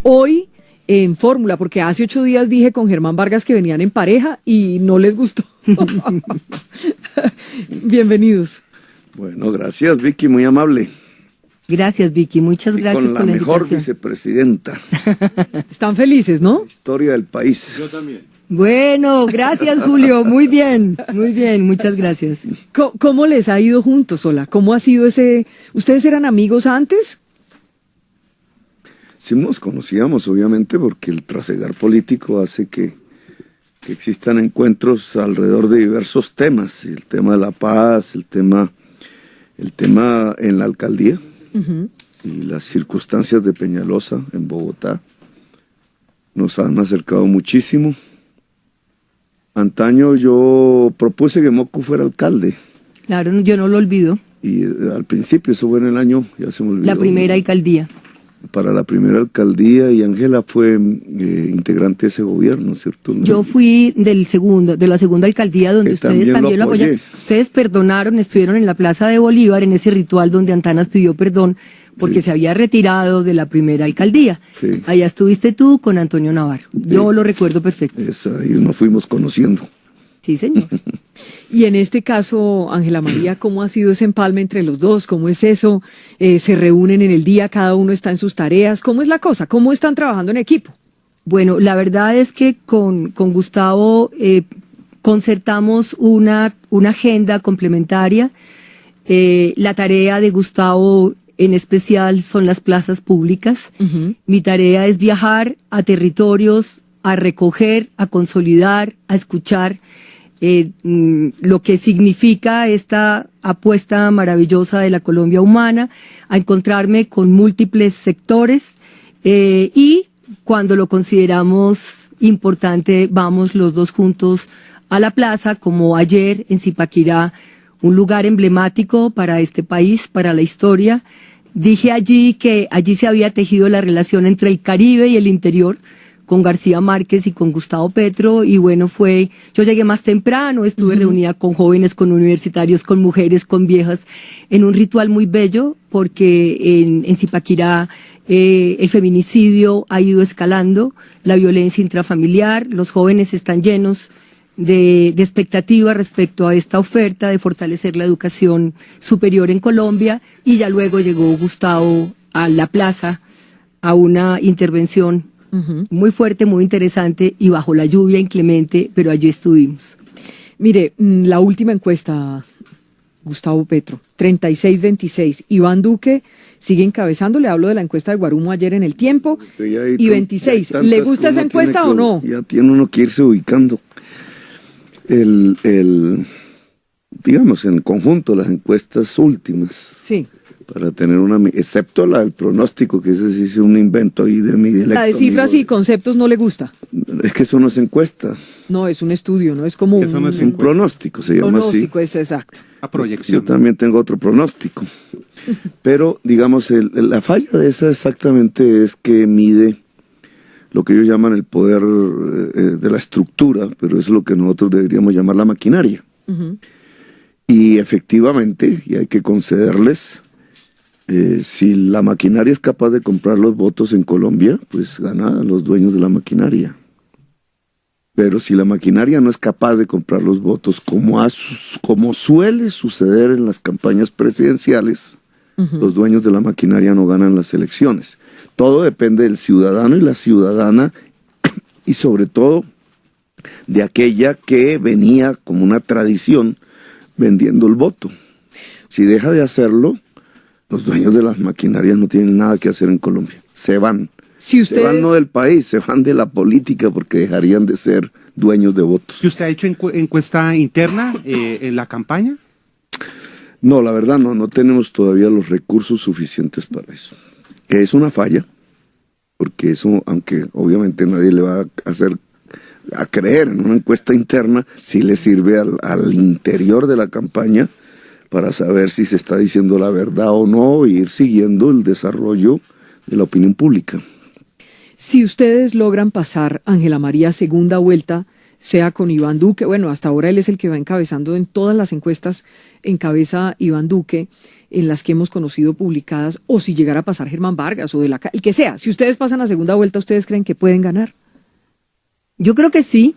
hoy en Fórmula, porque hace 8 días dije con Germán Vargas que venían en pareja y no les gustó. Bienvenidos. Bueno, gracias Vicky, muy amable. Gracias Vicky, muchas gracias por la invitación. Con la mejor vicepresidenta. Están felices, ¿no? Historia del país. Yo también. Bueno, gracias Julio, muy bien, muchas gracias. ¿Cómo les ha ido juntos, Ola? ¿Cómo ha sido ese...? ¿Ustedes eran amigos antes? Sí nos conocíamos, obviamente, porque el trasegar político hace que existan encuentros alrededor de diversos temas. El tema de la paz, el tema en la alcaldía, y las circunstancias de Peñalosa en Bogotá nos han acercado muchísimo. Antaño yo propuse que Moco fuera alcalde. Claro, yo no lo olvido. Y al principio, eso fue en el año, ya se me olvidó. La primera alcaldía. Para la primera alcaldía, y Ángela fue integrante de ese gobierno, ¿cierto? Yo fui de la segunda alcaldía donde ustedes también lo apoyaron. Ustedes perdonaron, estuvieron en la Plaza de Bolívar en ese ritual donde Antanas pidió perdón porque se había retirado de la primera alcaldía. Sí. Allá estuviste tú con Antonio Navarro. Yo lo recuerdo perfecto. Y nos fuimos conociendo. Sí, señor. Y en este caso, Ángela María, ¿cómo ha sido ese empalme entre los dos? ¿Cómo es eso? ¿Se reúnen en el día? ¿Cada uno está en sus tareas? ¿Cómo es la cosa? ¿Cómo están trabajando en equipo? Bueno, la verdad es que con Gustavo concertamos una agenda complementaria. La tarea de Gustavo en especial son las plazas públicas. Mi tarea es viajar a territorios, a recoger, a consolidar, a escuchar lo que significa esta apuesta maravillosa de la Colombia humana, a encontrarme con múltiples sectores y cuando lo consideramos importante vamos los dos juntos a la plaza, como ayer en Zipaquirá, un lugar emblemático para este país, para la historia. Dije allí que allí se había tejido la relación entre el Caribe y el interior, con García Márquez y con Gustavo Petro, y bueno, yo llegué más temprano, estuve reunida con jóvenes, con universitarios, con mujeres, con viejas, en un ritual muy bello, porque en Zipaquirá el feminicidio ha ido escalando, la violencia intrafamiliar, los jóvenes están llenos de expectativa respecto a esta oferta de fortalecer la educación superior en Colombia, y ya luego llegó Gustavo a la plaza a una intervención muy fuerte, muy interesante, y bajo la lluvia inclemente, pero allí estuvimos. Mire, la última encuesta, Gustavo Petro, 36-26. Iván Duque sigue encabezando, le hablo de la encuesta de Guarumo ayer en El Tiempo, y 26. ¿Le gusta esa encuesta o no? Ya tiene uno que irse ubicando. Digamos, en conjunto, las encuestas últimas. Sí. Para tener excepto la del pronóstico, que ese sí es un invento ahí de mi dialecto. La de cifras y conceptos no le gusta. Es que eso no es encuesta. No, es un estudio, no es como eso no es un pronóstico, se llama así. Pronóstico, es exacto. A proyección. Yo también tengo otro pronóstico. Pero, digamos, la falla de esa exactamente es que mide lo que ellos llaman el poder de la estructura, pero es lo que nosotros deberíamos llamar la maquinaria. Y efectivamente, y hay que concederles, si la maquinaria es capaz de comprar los votos en Colombia, pues gana a los dueños de la maquinaria. Pero si la maquinaria no es capaz de comprar los votos, como suele suceder en las campañas presidenciales, los dueños de la maquinaria no ganan las elecciones. Todo depende del ciudadano y la ciudadana, y sobre todo de aquella que venía como una tradición vendiendo el voto. Si deja de hacerlo, los dueños de las maquinarias no tienen nada que hacer en Colombia. Se van. Si ustedes... Se van no del país, se van de la política porque dejarían de ser dueños de votos. ¿Y usted ha hecho encuesta interna en la campaña? No, la verdad no tenemos todavía los recursos suficientes para eso. Que es una falla, porque eso, aunque obviamente nadie le va a creer en una encuesta interna, sí le sirve al interior de la campaña para saber si se está diciendo la verdad o no, e ir siguiendo el desarrollo de la opinión pública. Si ustedes logran pasar, Ángela María, segunda vuelta, sea con Iván Duque. Bueno, hasta ahora él es el que va encabezando en todas las encuestas, encabeza Iván Duque, en las que hemos conocido publicadas, o si llegara a pasar Germán Vargas o el que sea. Si ustedes pasan a segunda vuelta, ¿ustedes creen que pueden ganar? Yo creo que sí.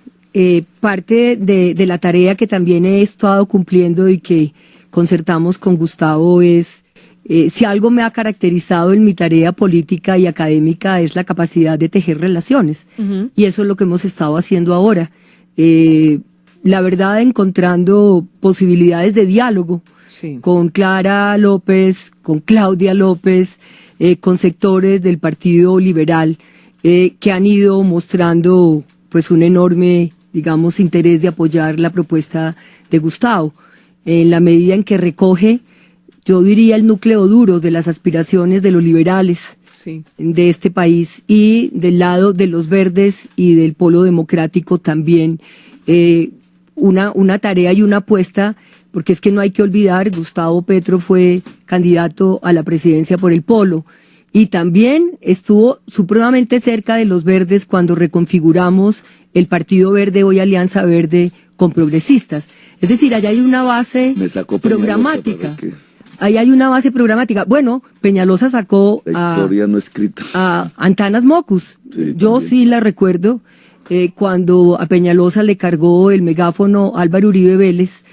Parte de la tarea que también he estado cumpliendo y que concertamos con Gustavo es, si algo me ha caracterizado en mi tarea política y académica es la capacidad de tejer relaciones. Y eso es lo que hemos estado haciendo ahora. La verdad, encontrando posibilidades de diálogo con Clara López, con Claudia López, con sectores del Partido Liberal que han ido mostrando pues un enorme, digamos, interés de apoyar la propuesta de Gustavo, en la medida en que recoge, yo diría, el núcleo duro de las aspiraciones de los liberales de este país, y del lado de los verdes y del polo democrático también, una tarea y una apuesta, porque es que no hay que olvidar, Gustavo Petro fue candidato a la presidencia por el polo, y también estuvo supremamente cerca de los verdes cuando reconfiguramos el Partido Verde, hoy Alianza Verde, con progresistas. Es decir, allá hay una base programática. Ahí hay una base programática. Bueno, Peñalosa sacó la historia no escrita a Antanas Mocus. Sí, yo también sí la recuerdo, cuando a Peñalosa le cargó el megáfono Álvaro Uribe Vélez,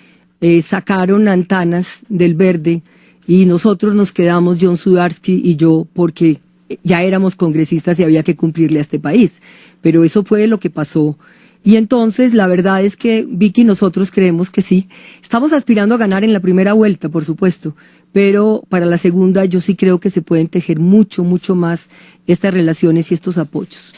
sacaron a Antanas del Verde, y nosotros nos quedamos, John Sudarsky y yo, porque ya éramos congresistas y había que cumplirle a este país. Pero eso fue lo que pasó. Y entonces la verdad es que Vicky y nosotros creemos que sí. Estamos aspirando a ganar en la primera vuelta, por supuesto, pero para la segunda yo sí creo que se pueden tejer mucho, mucho más estas relaciones y estos apoyos.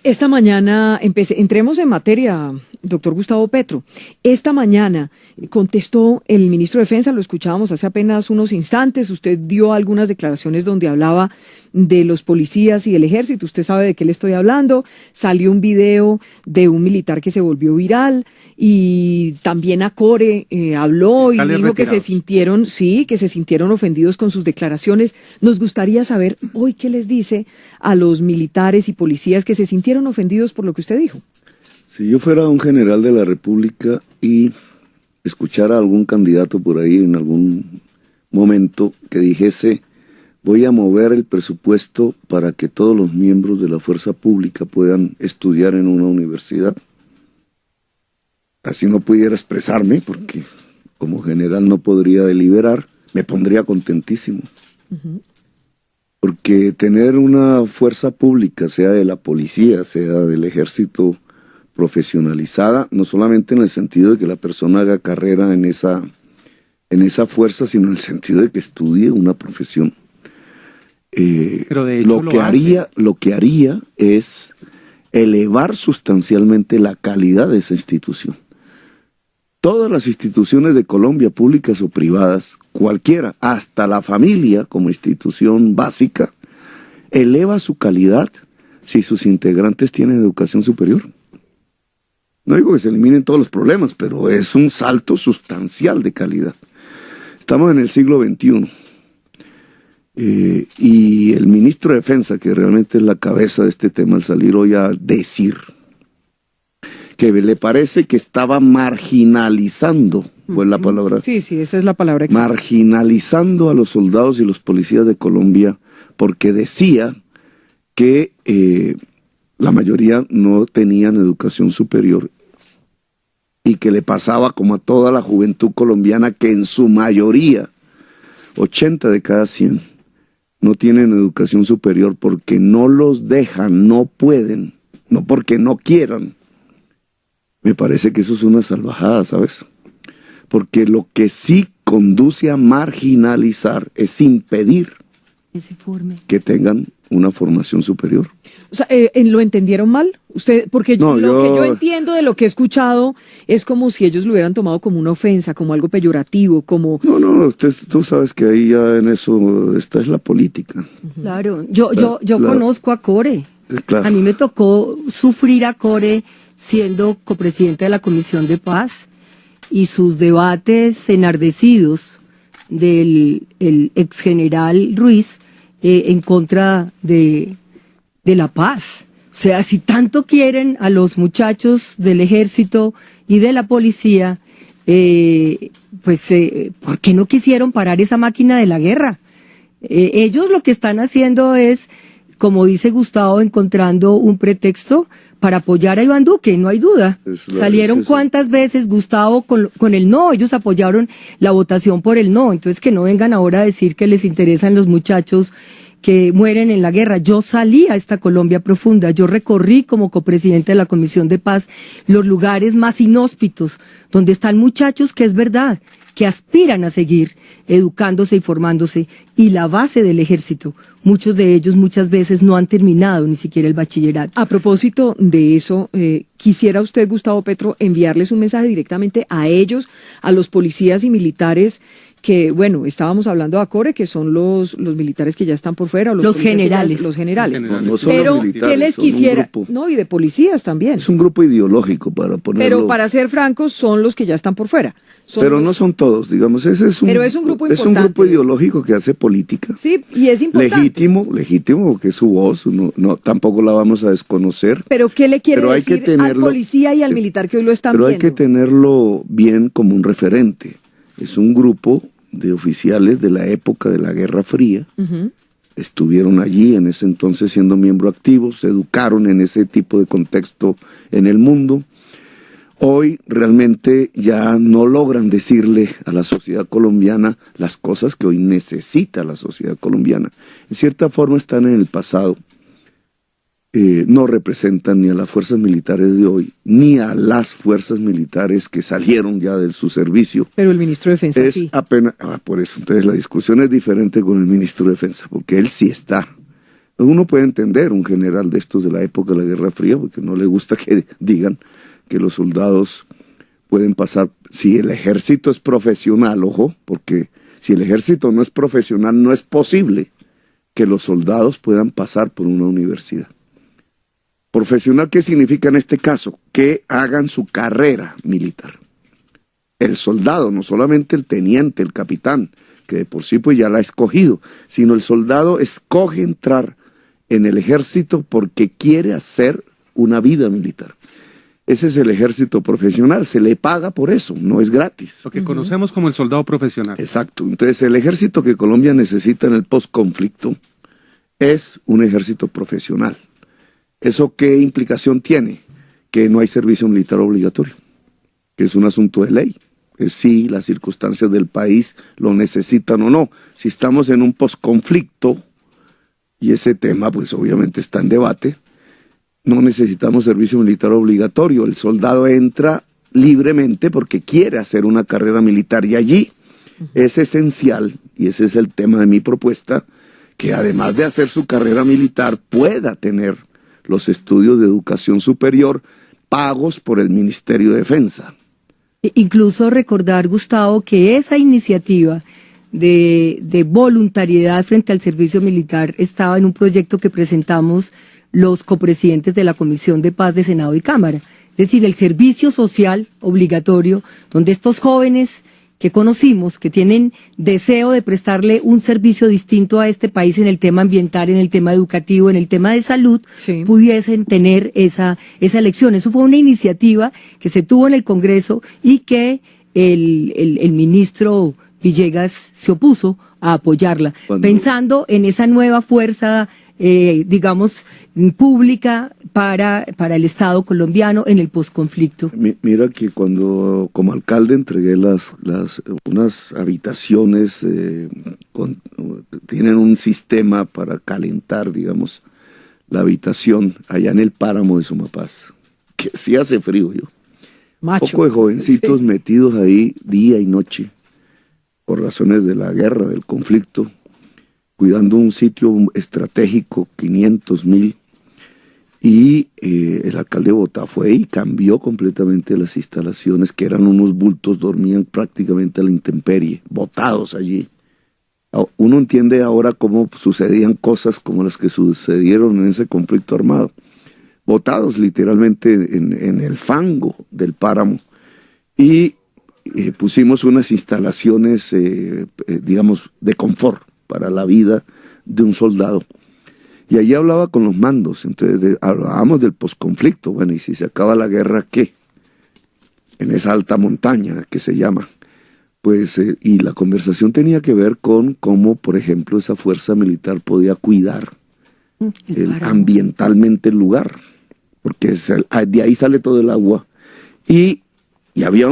Esta mañana, entremos en materia, doctor Gustavo Petro. Esta mañana contestó el ministro de Defensa, lo escuchábamos hace apenas unos instantes, usted dio algunas declaraciones donde hablaba de los policías y del ejército, usted sabe de qué le estoy hablando, salió un video de un militar que se volvió viral, y también Acore habló y dijo que se sintieron ofendidos con sus declaraciones. Nos gustaría saber hoy qué les dice a los militares y policías que se sintieron ofendidos por lo que usted dijo. Si yo fuera un general de la República y escuchara a algún candidato por ahí en algún momento que dijese: voy a mover el presupuesto para que todos los miembros de la fuerza pública puedan estudiar en una universidad, así no pudiera expresarme, porque como general no podría deliberar, me pondría contentísimo. Porque tener una fuerza pública, sea de la policía, sea del ejército, profesionalizada, no solamente en el sentido de que la persona haga carrera en esa fuerza, sino en el sentido de que estudie una profesión. Pero de hecho lo que haría es elevar sustancialmente la calidad de esa institución. Todas las instituciones de Colombia, públicas o privadas, cualquiera, hasta la familia como institución básica, eleva su calidad si sus integrantes tienen educación superior. No digo que se eliminen todos los problemas, pero es un salto sustancial de calidad. Estamos en el siglo XXI. Y el ministro de Defensa, que realmente es la cabeza de este tema, al salir hoy a decir que le parece que estaba marginalizando, fue la palabra. Sí, esa es la palabra exacta. Marginalizando a los soldados y los policías de Colombia, porque decía que la mayoría no tenían educación superior, y que le pasaba como a toda la juventud colombiana, que en su mayoría, 80 de cada 100, no tienen educación superior porque no los dejan, no pueden, no porque no quieran. Me parece que eso es una salvajada, ¿sabes? Porque lo que sí conduce a marginalizar es impedir que tengan una formación superior. O sea, ¿lo entendieron mal? Usted, porque lo que yo entiendo de lo que he escuchado es como si ellos lo hubieran tomado como una ofensa, como algo peyorativo, como... No, tú sabes que ahí ya en eso esta es la política. Claro, yo conozco a Core. Claro. A mí me tocó sufrir a Core siendo copresidente de la Comisión de Paz, y sus debates enardecidos del ex general Ruiz en contra de la paz. O O sea, si tanto quieren a los muchachos del ejército y de la policía, ¿por qué no quisieron parar esa máquina de la guerra? Ellos lo que están haciendo es, como dice Gustavo, encontrando un pretexto para apoyar a Iván Duque, no hay duda. Salieron cuántas veces, Gustavo, con el no, ellos apoyaron la votación por el no, entonces que no vengan ahora a decir que les interesan los muchachos que mueren en la guerra. Yo salí a esta Colombia profunda, yo recorrí como copresidente de la Comisión de Paz los lugares más inhóspitos, donde están muchachos que es verdad, que aspiran a seguir educándose y formándose, y la base del ejército, muchos de ellos muchas veces no han terminado ni siquiera el bachillerato. A propósito de eso, quisiera usted, Gustavo Petro, enviarles un mensaje directamente a ellos, a los policías y militares que, bueno, estábamos hablando de ACORE, que son los militares que ya están por fuera, o los generales. Los generales. No son pero, los militares, ¿qué les quisiera? No, y de policías también. Es un grupo ideológico, para ponerlo. Pero para ser francos, son los que ya están por fuera. Pero no son todos, digamos, ese es un, pero es un grupo importante. Es un grupo ideológico que hace política. Sí, y es importante. Legítimo, porque es su voz, tampoco la vamos a desconocer. Pero ¿qué le quiere decir al policía y al militar que hoy lo están viendo? Pero hay que tenerlo bien como un referente. Es un grupo de oficiales de la época de la Guerra Fría. Estuvieron allí en ese entonces siendo miembros activos, se educaron en ese tipo de contexto en el mundo. Hoy realmente ya no logran decirle a la sociedad colombiana las cosas que hoy necesita la sociedad colombiana. En cierta forma están en el pasado. No representan ni a las fuerzas militares de hoy, ni a las fuerzas militares que salieron ya de su servicio. Pero el ministro de Defensa sí. Apenas, por eso, entonces la discusión es diferente con el ministro de Defensa, porque él sí está. Uno puede entender un general de estos de la época de la Guerra Fría, porque no le gusta que digan que los soldados pueden pasar, si el ejército es profesional, ojo, porque si el ejército no es profesional, no es posible que los soldados puedan pasar por una universidad. Profesional, ¿qué significa en este caso? Que hagan su carrera militar. El soldado, no solamente el teniente, el capitán, que de por sí pues ya la ha escogido, sino el soldado escoge entrar en el ejército porque quiere hacer una vida militar. Ese es el ejército profesional, se le paga por eso, no es gratis. Lo que conocemos como el soldado profesional. Exacto, entonces el ejército que Colombia necesita en el postconflicto es un ejército profesional. ¿Eso qué implicación tiene? Que no hay servicio militar obligatorio, que es un asunto de ley. Es si las circunstancias del país lo necesitan o no. Si estamos en un posconflicto, y ese tema pues obviamente está en debate, no necesitamos servicio militar obligatorio. El soldado entra libremente porque quiere hacer una carrera militar, y allí es esencial, y ese es el tema de mi propuesta, que además de hacer su carrera militar pueda tener los estudios de educación superior pagos por el Ministerio de Defensa. Incluso recordar, Gustavo, que esa iniciativa de voluntariedad frente al servicio militar estaba en un proyecto que presentamos los copresidentes de la Comisión de Paz de Senado y Cámara. Es decir, el servicio social obligatorio, donde estos jóvenes que conocimos, que tienen deseo de prestarle un servicio distinto a este país en el tema ambiental, en el tema educativo, en el tema de salud, sí, pudiesen tener esa elección. Eso fue una iniciativa que se tuvo en el Congreso y que el ministro Villegas se opuso a apoyarla, pensando en esa nueva fuerza digamos, pública para el Estado colombiano en el posconflicto. Mira que cuando como alcalde entregué unas habitaciones, tienen un sistema para calentar, digamos, la habitación allá en el páramo de Sumapaz, que sí hace frío yo. Un poco de jovencitos, sí, metidos ahí día y noche, por razones de la guerra, del conflicto, cuidando un sitio estratégico, 500,000, y el alcalde de Bogotá fue y cambió completamente las instalaciones, que eran unos bultos, dormían prácticamente a la intemperie, botados allí. Uno entiende ahora cómo sucedían cosas como las que sucedieron en ese conflicto armado, botados literalmente en el fango del páramo, y pusimos unas instalaciones, digamos, de confort para la vida de un soldado. Y allí hablaba con los mandos, entonces hablábamos del posconflicto. Bueno, y si se acaba la guerra, ¿qué? En esa alta montaña que se llama. Pues, y la conversación tenía que ver con cómo, por ejemplo, esa fuerza militar podía cuidar ambientalmente el lugar, porque de ahí sale todo el agua. Y había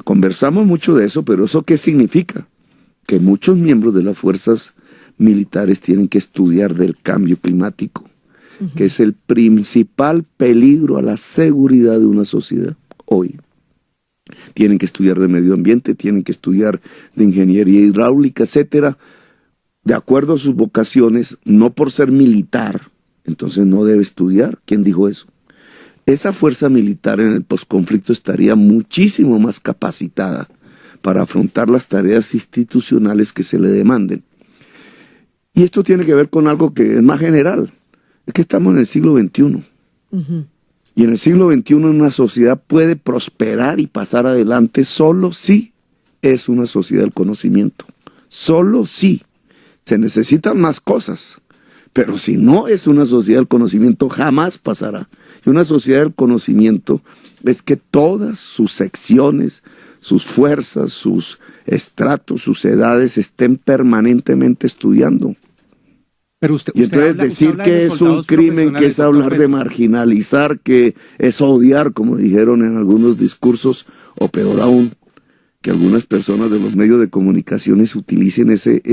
conversamos mucho de eso, pero ¿eso qué significa? Que muchos miembros de las fuerzas militares tienen que estudiar del cambio climático, que es el principal peligro a la seguridad de una sociedad hoy. Tienen que estudiar de medio ambiente, tienen que estudiar de ingeniería hidráulica, etcétera, de acuerdo a sus vocaciones, no por ser militar, entonces no debe estudiar. ¿Quién dijo eso? Esa fuerza militar en el posconflicto estaría muchísimo más capacitada para afrontar las tareas institucionales que se le demanden. Y esto tiene que ver con algo que es más general, es que estamos en el siglo XXI. Y en el siglo XXI una sociedad puede prosperar y pasar adelante solo si es una sociedad del conocimiento. Solo si. Se necesitan más cosas, pero si no es una sociedad del conocimiento, jamás pasará. Y una sociedad del conocimiento es que todas sus secciones, sus fuerzas, sus estratos, sus edades estén permanentemente estudiando. Pero usted entonces decir que es un crimen, que es hablar de marginalizar, que es odiar, como dijeron en algunos discursos, o peor aún, que algunas personas de los medios de comunicaciones utilicen esa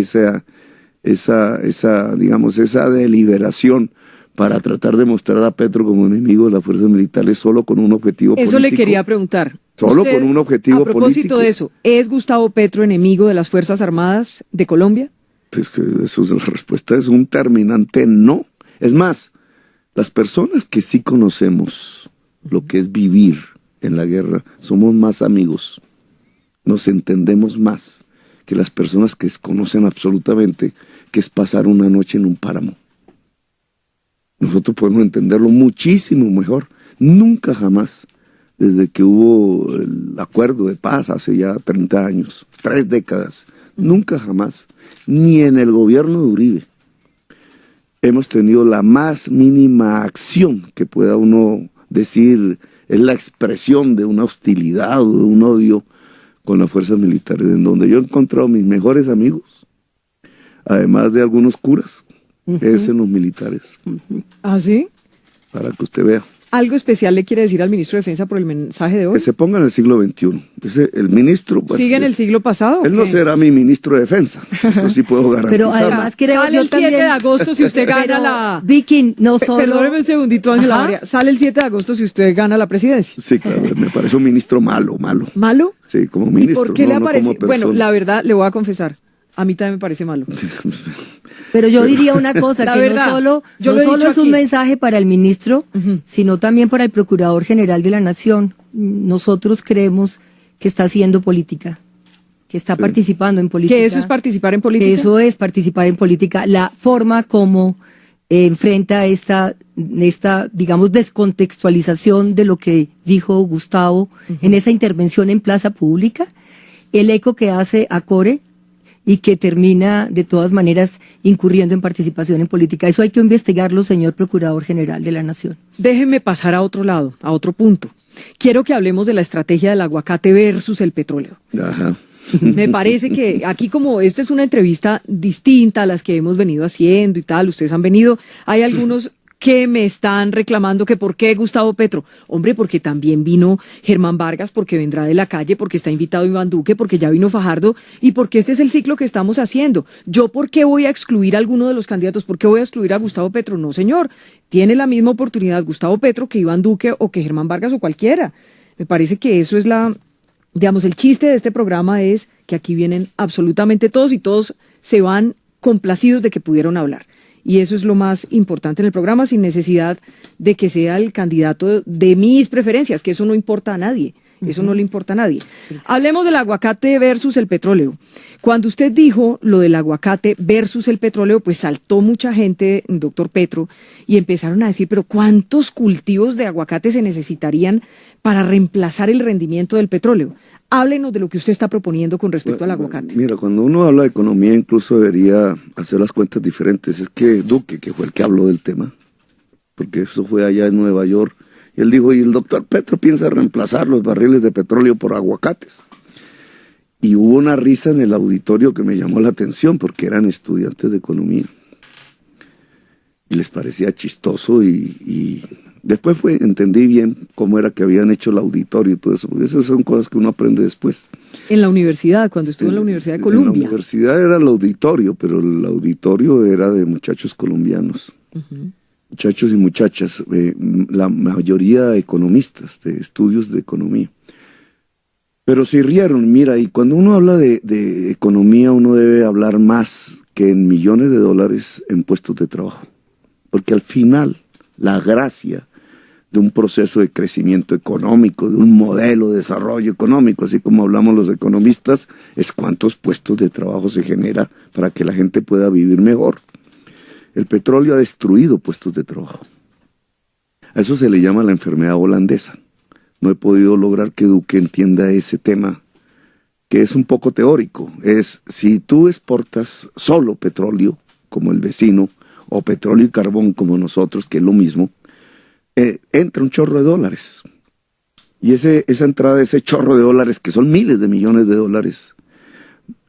deliberación para tratar de mostrar a Petro como enemigo de las fuerzas militares solo con un objetivo político. Eso le quería preguntar. Solo con un objetivo político. A propósito de eso, ¿es Gustavo Petro enemigo de las Fuerzas Armadas de Colombia? Pues que eso es la respuesta, es un terminante no. Es más, las personas que sí conocemos lo que es vivir en la guerra, somos más amigos, nos entendemos más que las personas que desconocen absolutamente que es pasar una noche en un páramo. Nosotros podemos entenderlo muchísimo mejor. Nunca jamás, desde que hubo el acuerdo de paz hace ya 30 años, 3 décadas, nunca jamás, ni en el gobierno de Uribe, hemos tenido la más mínima acción que pueda uno decir es la expresión de una hostilidad o de un odio con las fuerzas militares, en donde yo he encontrado mis mejores amigos, además de algunos curas, es en los militares. ¿Ah, sí? Para que usted vea. ¿Algo especial le quiere decir al ministro de Defensa por el mensaje de hoy? Que se ponga en el siglo XXI. El ministro... Bueno, ¿sigue en el siglo pasado? Él no será mi ministro de Defensa, eso sí puedo garantizar. Pero además creo sale el 7 de agosto si usted gana la... Vicky, no solo... Perdóneme un segundito, Ángela María. Sale el 7 de agosto si usted gana la presidencia. Sí, claro, me parece un ministro malo. ¿Malo? Sí, como ministro. ¿Y por qué le aparece? Como bueno, la verdad, le voy a confesar, a mí también me parece malo. Pero yo diría una cosa, que verdad, no solo es un mensaje para el ministro, sino también para el Procurador General de la Nación. Nosotros creemos que está haciendo política, que está participando en política. ¿Que eso es participar en política? Que eso es participar en política. La forma como enfrenta esta, digamos, descontextualización de lo que dijo Gustavo en esa intervención en plaza pública, el eco que hace a Core, y que termina de todas maneras incurriendo en participación en política. Eso hay que investigarlo, señor Procurador General de la Nación. Déjeme pasar a otro lado, a otro punto. Quiero que hablemos de la estrategia del aguacate versus el petróleo. Ajá. Me parece que aquí, como esta es una entrevista distinta a las que hemos venido haciendo y tal, ustedes han venido, hay algunos que me están reclamando que por qué Gustavo Petro. Hombre, porque también vino Germán Vargas, porque vendrá de la calle, porque está invitado Iván Duque, porque ya vino Fajardo y porque este es el ciclo que estamos haciendo. ¿Yo por qué voy a excluir a alguno de los candidatos? ¿Por qué voy a excluir a Gustavo Petro? No, señor. Tiene la misma oportunidad Gustavo Petro que Iván Duque o que Germán Vargas o cualquiera. Me parece que eso es digamos, el chiste de este programa es que aquí vienen absolutamente todos y todos se van complacidos de que pudieron hablar. Y eso es lo más importante en el programa, sin necesidad de que sea el candidato de mis preferencias, que eso no importa a nadie. Eso no le importa a nadie. Hablemos del aguacate versus el petróleo. Cuando usted dijo lo del aguacate versus el petróleo, pues saltó mucha gente, doctor Petro, y empezaron a decir, pero ¿cuántos cultivos de aguacate se necesitarían para reemplazar el rendimiento del petróleo? Háblenos de lo que usted está proponiendo con respecto al aguacate. Mira, cuando uno habla de economía, incluso debería hacer las cuentas diferentes. Es que Duque, que fue el que habló del tema, porque eso fue allá en Nueva York, y él dijo, y el doctor Petro piensa reemplazar los barriles de petróleo por aguacates. Y hubo una risa en el auditorio que me llamó la atención, porque eran estudiantes de economía. Y les parecía chistoso y después entendí bien cómo era que habían hecho el auditorio y todo eso, porque esas son cosas que uno aprende después. En la universidad, cuando estuvo en la Universidad de Columbia. En la universidad era el auditorio, pero el auditorio era de muchachos colombianos. Muchachos y muchachas, la mayoría economistas, de estudios de economía. Pero se rieron, mira, y cuando uno habla de economía, uno debe hablar más que en millones de dólares en puestos de trabajo. Porque al final, la gracia de un proceso de crecimiento económico, de un modelo de desarrollo económico, así como hablamos los economistas, es cuántos puestos de trabajo se genera para que la gente pueda vivir mejor. El petróleo ha destruido puestos de trabajo. A eso se le llama la enfermedad holandesa. No he podido lograr que Duque entienda ese tema, que es un poco teórico. Es, si tú exportas solo petróleo, como el vecino, o petróleo y carbón como nosotros, que es lo mismo, entra un chorro de dólares. Y esa entrada de ese chorro de dólares, que son miles de millones de dólares,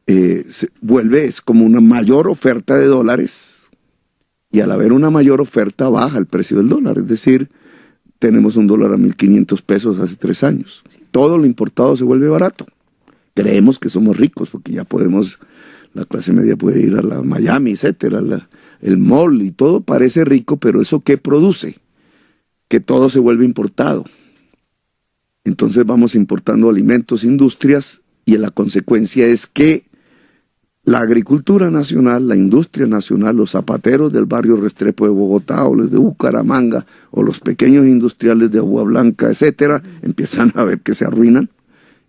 es como una mayor oferta de dólares, y al haber una mayor oferta baja el precio del dólar. Es decir, tenemos un dólar a 1.500 pesos hace 3 años. Todo lo importado se vuelve barato. Creemos que somos ricos porque ya podemos, la clase media puede ir a la Miami, etcétera, el mall y todo parece rico, pero ¿eso qué produce? Que todo se vuelve importado. Entonces vamos importando alimentos, industrias, y la consecuencia es que la agricultura nacional, la industria nacional, los zapateros del barrio Restrepo de Bogotá o los de Bucaramanga o los pequeños industriales de Agua Blanca, etcétera, empiezan a ver que se arruinan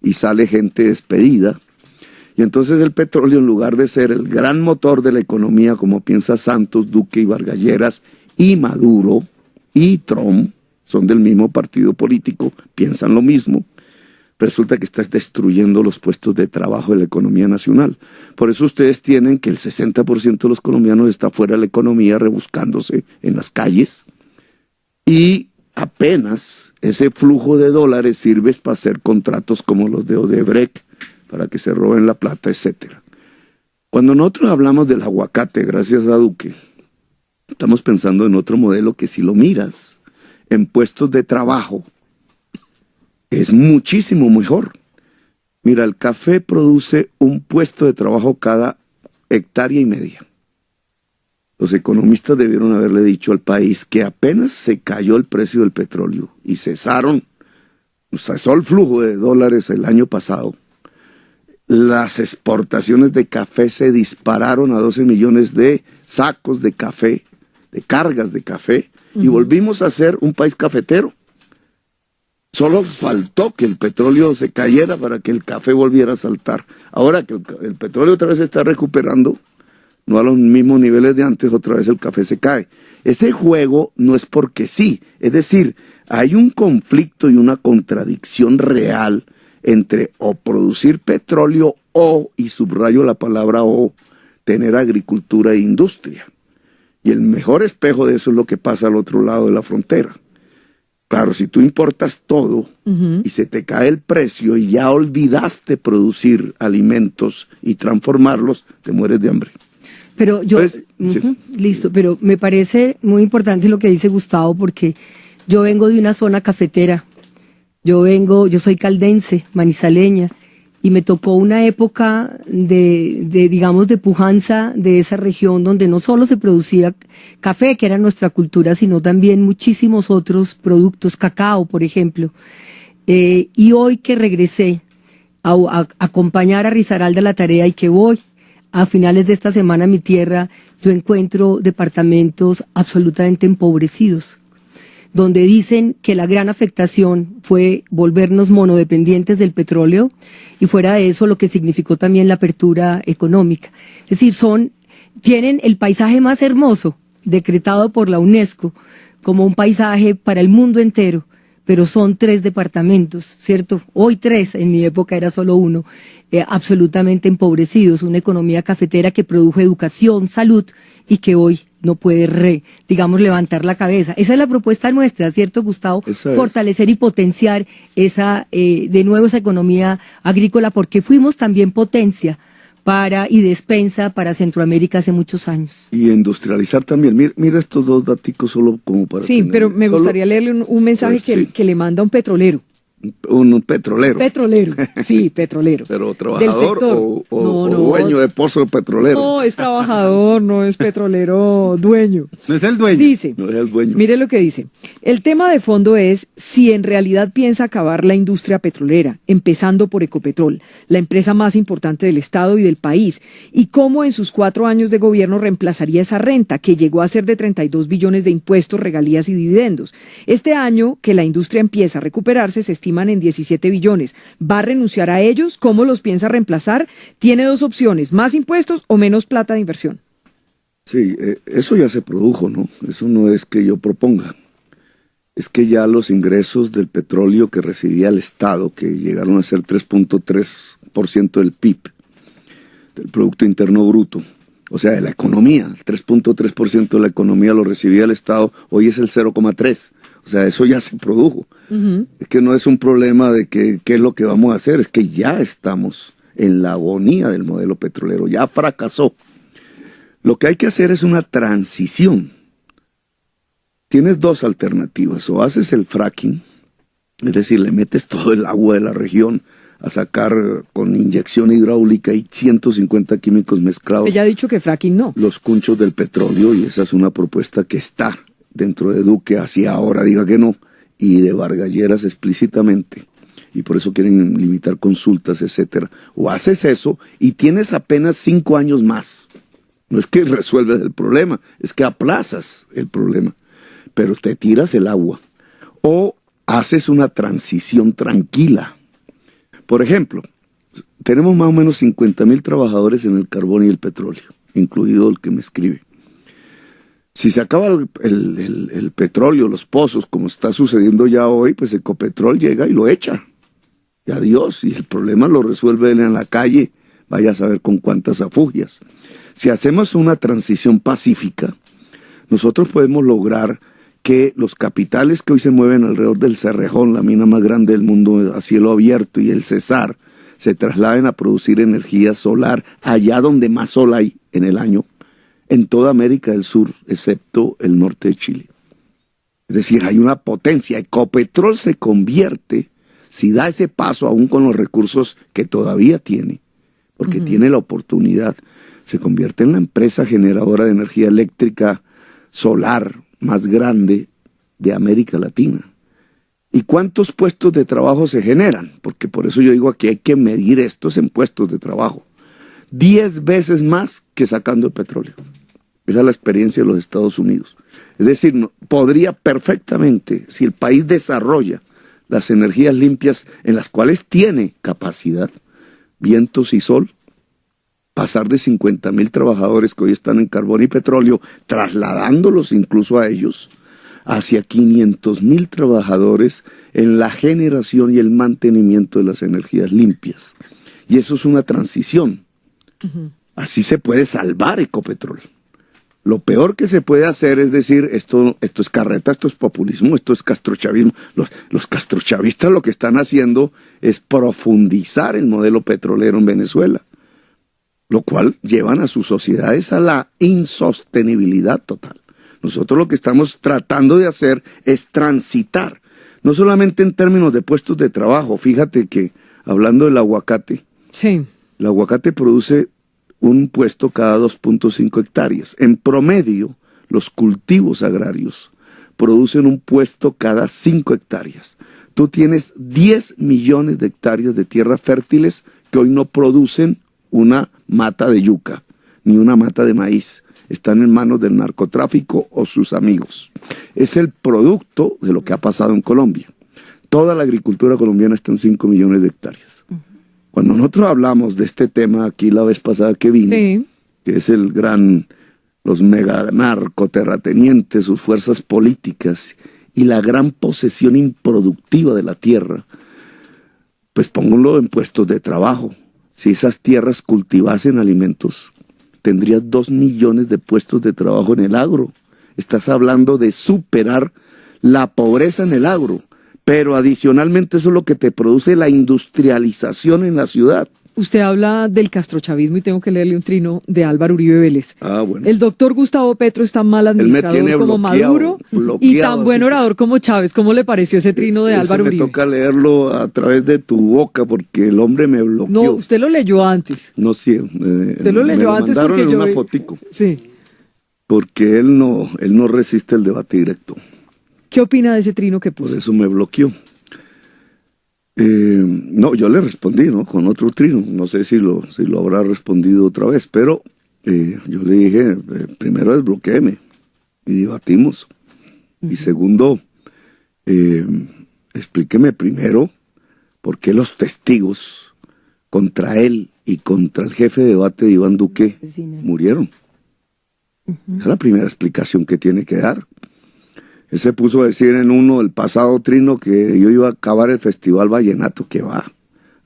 y sale gente despedida. Y entonces el petróleo, en lugar de ser el gran motor de la economía, como piensa Santos, Duque y Vargas Lleras, y Maduro y Trump, son del mismo partido político, piensan lo mismo, resulta que está destruyendo los puestos de trabajo de la economía nacional. Por eso ustedes tienen que el 60% de los colombianos está fuera de la economía, rebuscándose en las calles, y apenas ese flujo de dólares sirve para hacer contratos como los de Odebrecht, para que se roben la plata, etcétera. Cuando nosotros hablamos del aguacate, gracias a Duque, estamos pensando en otro modelo que, si lo miras en puestos de trabajo, es muchísimo mejor. Mira, el café produce un puesto de trabajo cada 1,5 hectáreas. Los economistas debieron haberle dicho al país que apenas se cayó el precio del petróleo y cesó el flujo de dólares el año pasado, las exportaciones de café se dispararon a 12 millones de sacos de café, de cargas de café, y volvimos a ser un país cafetero. Solo faltó que el petróleo se cayera para que el café volviera a saltar. Ahora que el petróleo otra vez se está recuperando, no a los mismos niveles de antes, otra vez el café se cae. Ese juego no es porque sí, es decir, hay un conflicto y una contradicción real entre o producir petróleo o, y subrayo la palabra o, tener agricultura e industria. Y el mejor espejo de eso es lo que pasa al otro lado de la frontera. Claro, si tú importas todo y se te cae el precio y ya olvidaste producir alimentos y transformarlos, te mueres de hambre. Pero yo, listo, pero me parece muy importante lo que dice Gustavo, porque yo vengo de una zona cafetera. Yo soy caldense, manizaleña, y me tocó una época de pujanza de esa región, donde no solo se producía café, que era nuestra cultura, sino también muchísimos otros productos, cacao, por ejemplo. Y hoy que regresé a acompañar a Risaralda a la tarea, y que voy a finales de esta semana a mi tierra, yo encuentro departamentos absolutamente empobrecidos, donde dicen que la gran afectación fue volvernos monodependientes del petróleo y fuera de eso lo que significó también la apertura económica. Es decir, tienen el paisaje más hermoso decretado por la UNESCO como un paisaje para el mundo entero, pero son 3 departamentos, ¿cierto? Hoy 3, en mi época era solo 1, absolutamente empobrecidos, una economía cafetera que produjo educación, salud y que hoy no puede, levantar la cabeza. Esa es la propuesta nuestra, ¿cierto, Gustavo? Fortalecer y potenciar de nuevo esa economía agrícola, porque fuimos también potencia y despensa para Centroamérica hace muchos años. Y industrializar también. Mira estos 2 daticos solo como para... Sí, pero me gustaría leerle un mensaje que le manda un petrolero. Un petrolero. Petrolero, sí, petrolero. ¿Pero trabajador o dueño de pozo petrolero? No, es trabajador, no es petrolero dueño. No es el dueño. Dice, no es el dueño. Mire lo que dice. El tema de fondo es si en realidad piensa acabar la industria petrolera, empezando por Ecopetrol, la empresa más importante del Estado y del país, y cómo en sus 4 años de gobierno reemplazaría esa renta, que llegó a ser de 32 billones de impuestos, regalías y dividendos. Este año, que la industria empieza a recuperarse, se estiman en 17 billones. ¿Va a renunciar a ellos? ¿Cómo los piensa reemplazar? Tiene 2 opciones, más impuestos o menos plata de inversión. Sí, eso ya se produjo, ¿no? Eso no es que yo proponga. Es que ya los ingresos del petróleo que recibía el Estado, que llegaron a ser 3.3% del PIB, del Producto Interno Bruto, o sea, de la economía, el 3.3% de la economía lo recibía el Estado, hoy es el 0.3%. O sea, eso ya se produjo. Es que no es un problema de qué es lo que vamos a hacer, es que ya estamos en la agonía del modelo petrolero, ya fracasó. Lo que hay que hacer es una transición. Tienes 2 alternativas, o haces el fracking, es decir, le metes todo el agua de la región a sacar con inyección hidráulica y 150 químicos mezclados. Ella ha dicho que fracking no. Los cunchos del petróleo, y esa es una propuesta que está dentro de Duque, hacia ahora diga que no, y de Vargas Lleras explícitamente, y por eso quieren limitar consultas, etcétera. O haces eso y tienes apenas 5 años más. No es que resuelves el problema, es que aplazas el problema, pero te tiras el agua. O haces una transición tranquila. Por ejemplo, tenemos más o menos 50,000 trabajadores en el carbón y el petróleo, incluido el que me escribe. Si se acaba el petróleo, los pozos, como está sucediendo ya hoy, pues Ecopetrol llega y lo echa. Y adiós, y el problema lo resuelve él en la calle, vaya a saber con cuántas afugias. Si hacemos una transición pacífica, nosotros podemos lograr que los capitales que hoy se mueven alrededor del Cerrejón, la mina más grande del mundo a cielo abierto, y el Cesar, se trasladen a producir energía solar allá donde más sol hay en el año, en toda América del Sur, excepto el norte de Chile. Es decir, hay una potencia. Ecopetrol se convierte, si da ese paso aún con los recursos que todavía tiene, porque tiene la oportunidad, se convierte en la empresa generadora de energía eléctrica solar más grande de América Latina. ¿Y cuántos puestos de trabajo se generan? Porque por eso yo digo aquí hay que medir estos en puestos de trabajo. 10 veces más que sacando el petróleo. Esa es la experiencia de los Estados Unidos. Es decir, podría perfectamente, si el país desarrolla las energías limpias en las cuales tiene capacidad, vientos y sol, pasar de 50,000 trabajadores que hoy están en carbón y petróleo, trasladándolos incluso a ellos, hacia 500,000 trabajadores en la generación y el mantenimiento de las energías limpias. Y eso es una transición. Así se puede salvar Ecopetrol. Lo peor que se puede hacer es decir, esto es carreta, esto es populismo, esto es castrochavismo. Los castrochavistas lo que están haciendo es profundizar el modelo petrolero en Venezuela, lo cual llevan a sus sociedades a la insostenibilidad total. Nosotros lo que estamos tratando de hacer es transitar, no solamente en términos de puestos de trabajo. Fíjate que, hablando del aguacate, sí, el aguacate produce un puesto cada 2.5 hectáreas. En promedio, los cultivos agrarios producen un puesto cada 5 hectáreas. Tú tienes 10 millones de hectáreas de tierras fértiles que hoy no producen una mata de yuca, ni una mata de maíz. están en manos del narcotráfico o sus amigos. Es el producto de lo que ha pasado en Colombia. Toda la agricultura colombiana está en 5 millones de hectáreas. Cuando nosotros hablamos de este tema aquí la vez pasada que vine, que es los mega narcoterratenientes, sus fuerzas políticas y la gran posesión improductiva de la tierra, pues pónganlo en puestos de trabajo. Si esas tierras cultivasen alimentos, tendrías 2 millones de puestos de trabajo en el agro. Estás hablando de superar la pobreza en el agro, pero adicionalmente eso es lo que te produce la industrialización en la ciudad. Usted habla del castrochavismo y tengo que leerle un trino de Álvaro Uribe Vélez. Bueno. El doctor Gustavo Petro es tan mal administrador como Maduro y tan buen orador como Chávez. ¿Cómo le pareció ese trino de Álvaro Uribe? Me toca leerlo a través de tu boca porque el hombre me bloqueó. No, usted lo leyó antes. No, sí. Usted lo leyó antes porque yo... una fotico. Sí. Porque él no resiste el debate directo. ¿Qué opina de ese trino que puso? Por eso me bloqueó. No, yo le respondí, ¿no? Con otro trino. No sé si lo habrá respondido otra vez, pero yo le dije, primero desbloquéeme y debatimos. Y segundo, explíqueme primero por qué los testigos contra él y contra el jefe de debate Iván Duque murieron. Esa es la primera explicación que tiene que dar. Él se puso a decir en el pasado trino que yo iba a acabar el Festival Vallenato, que va.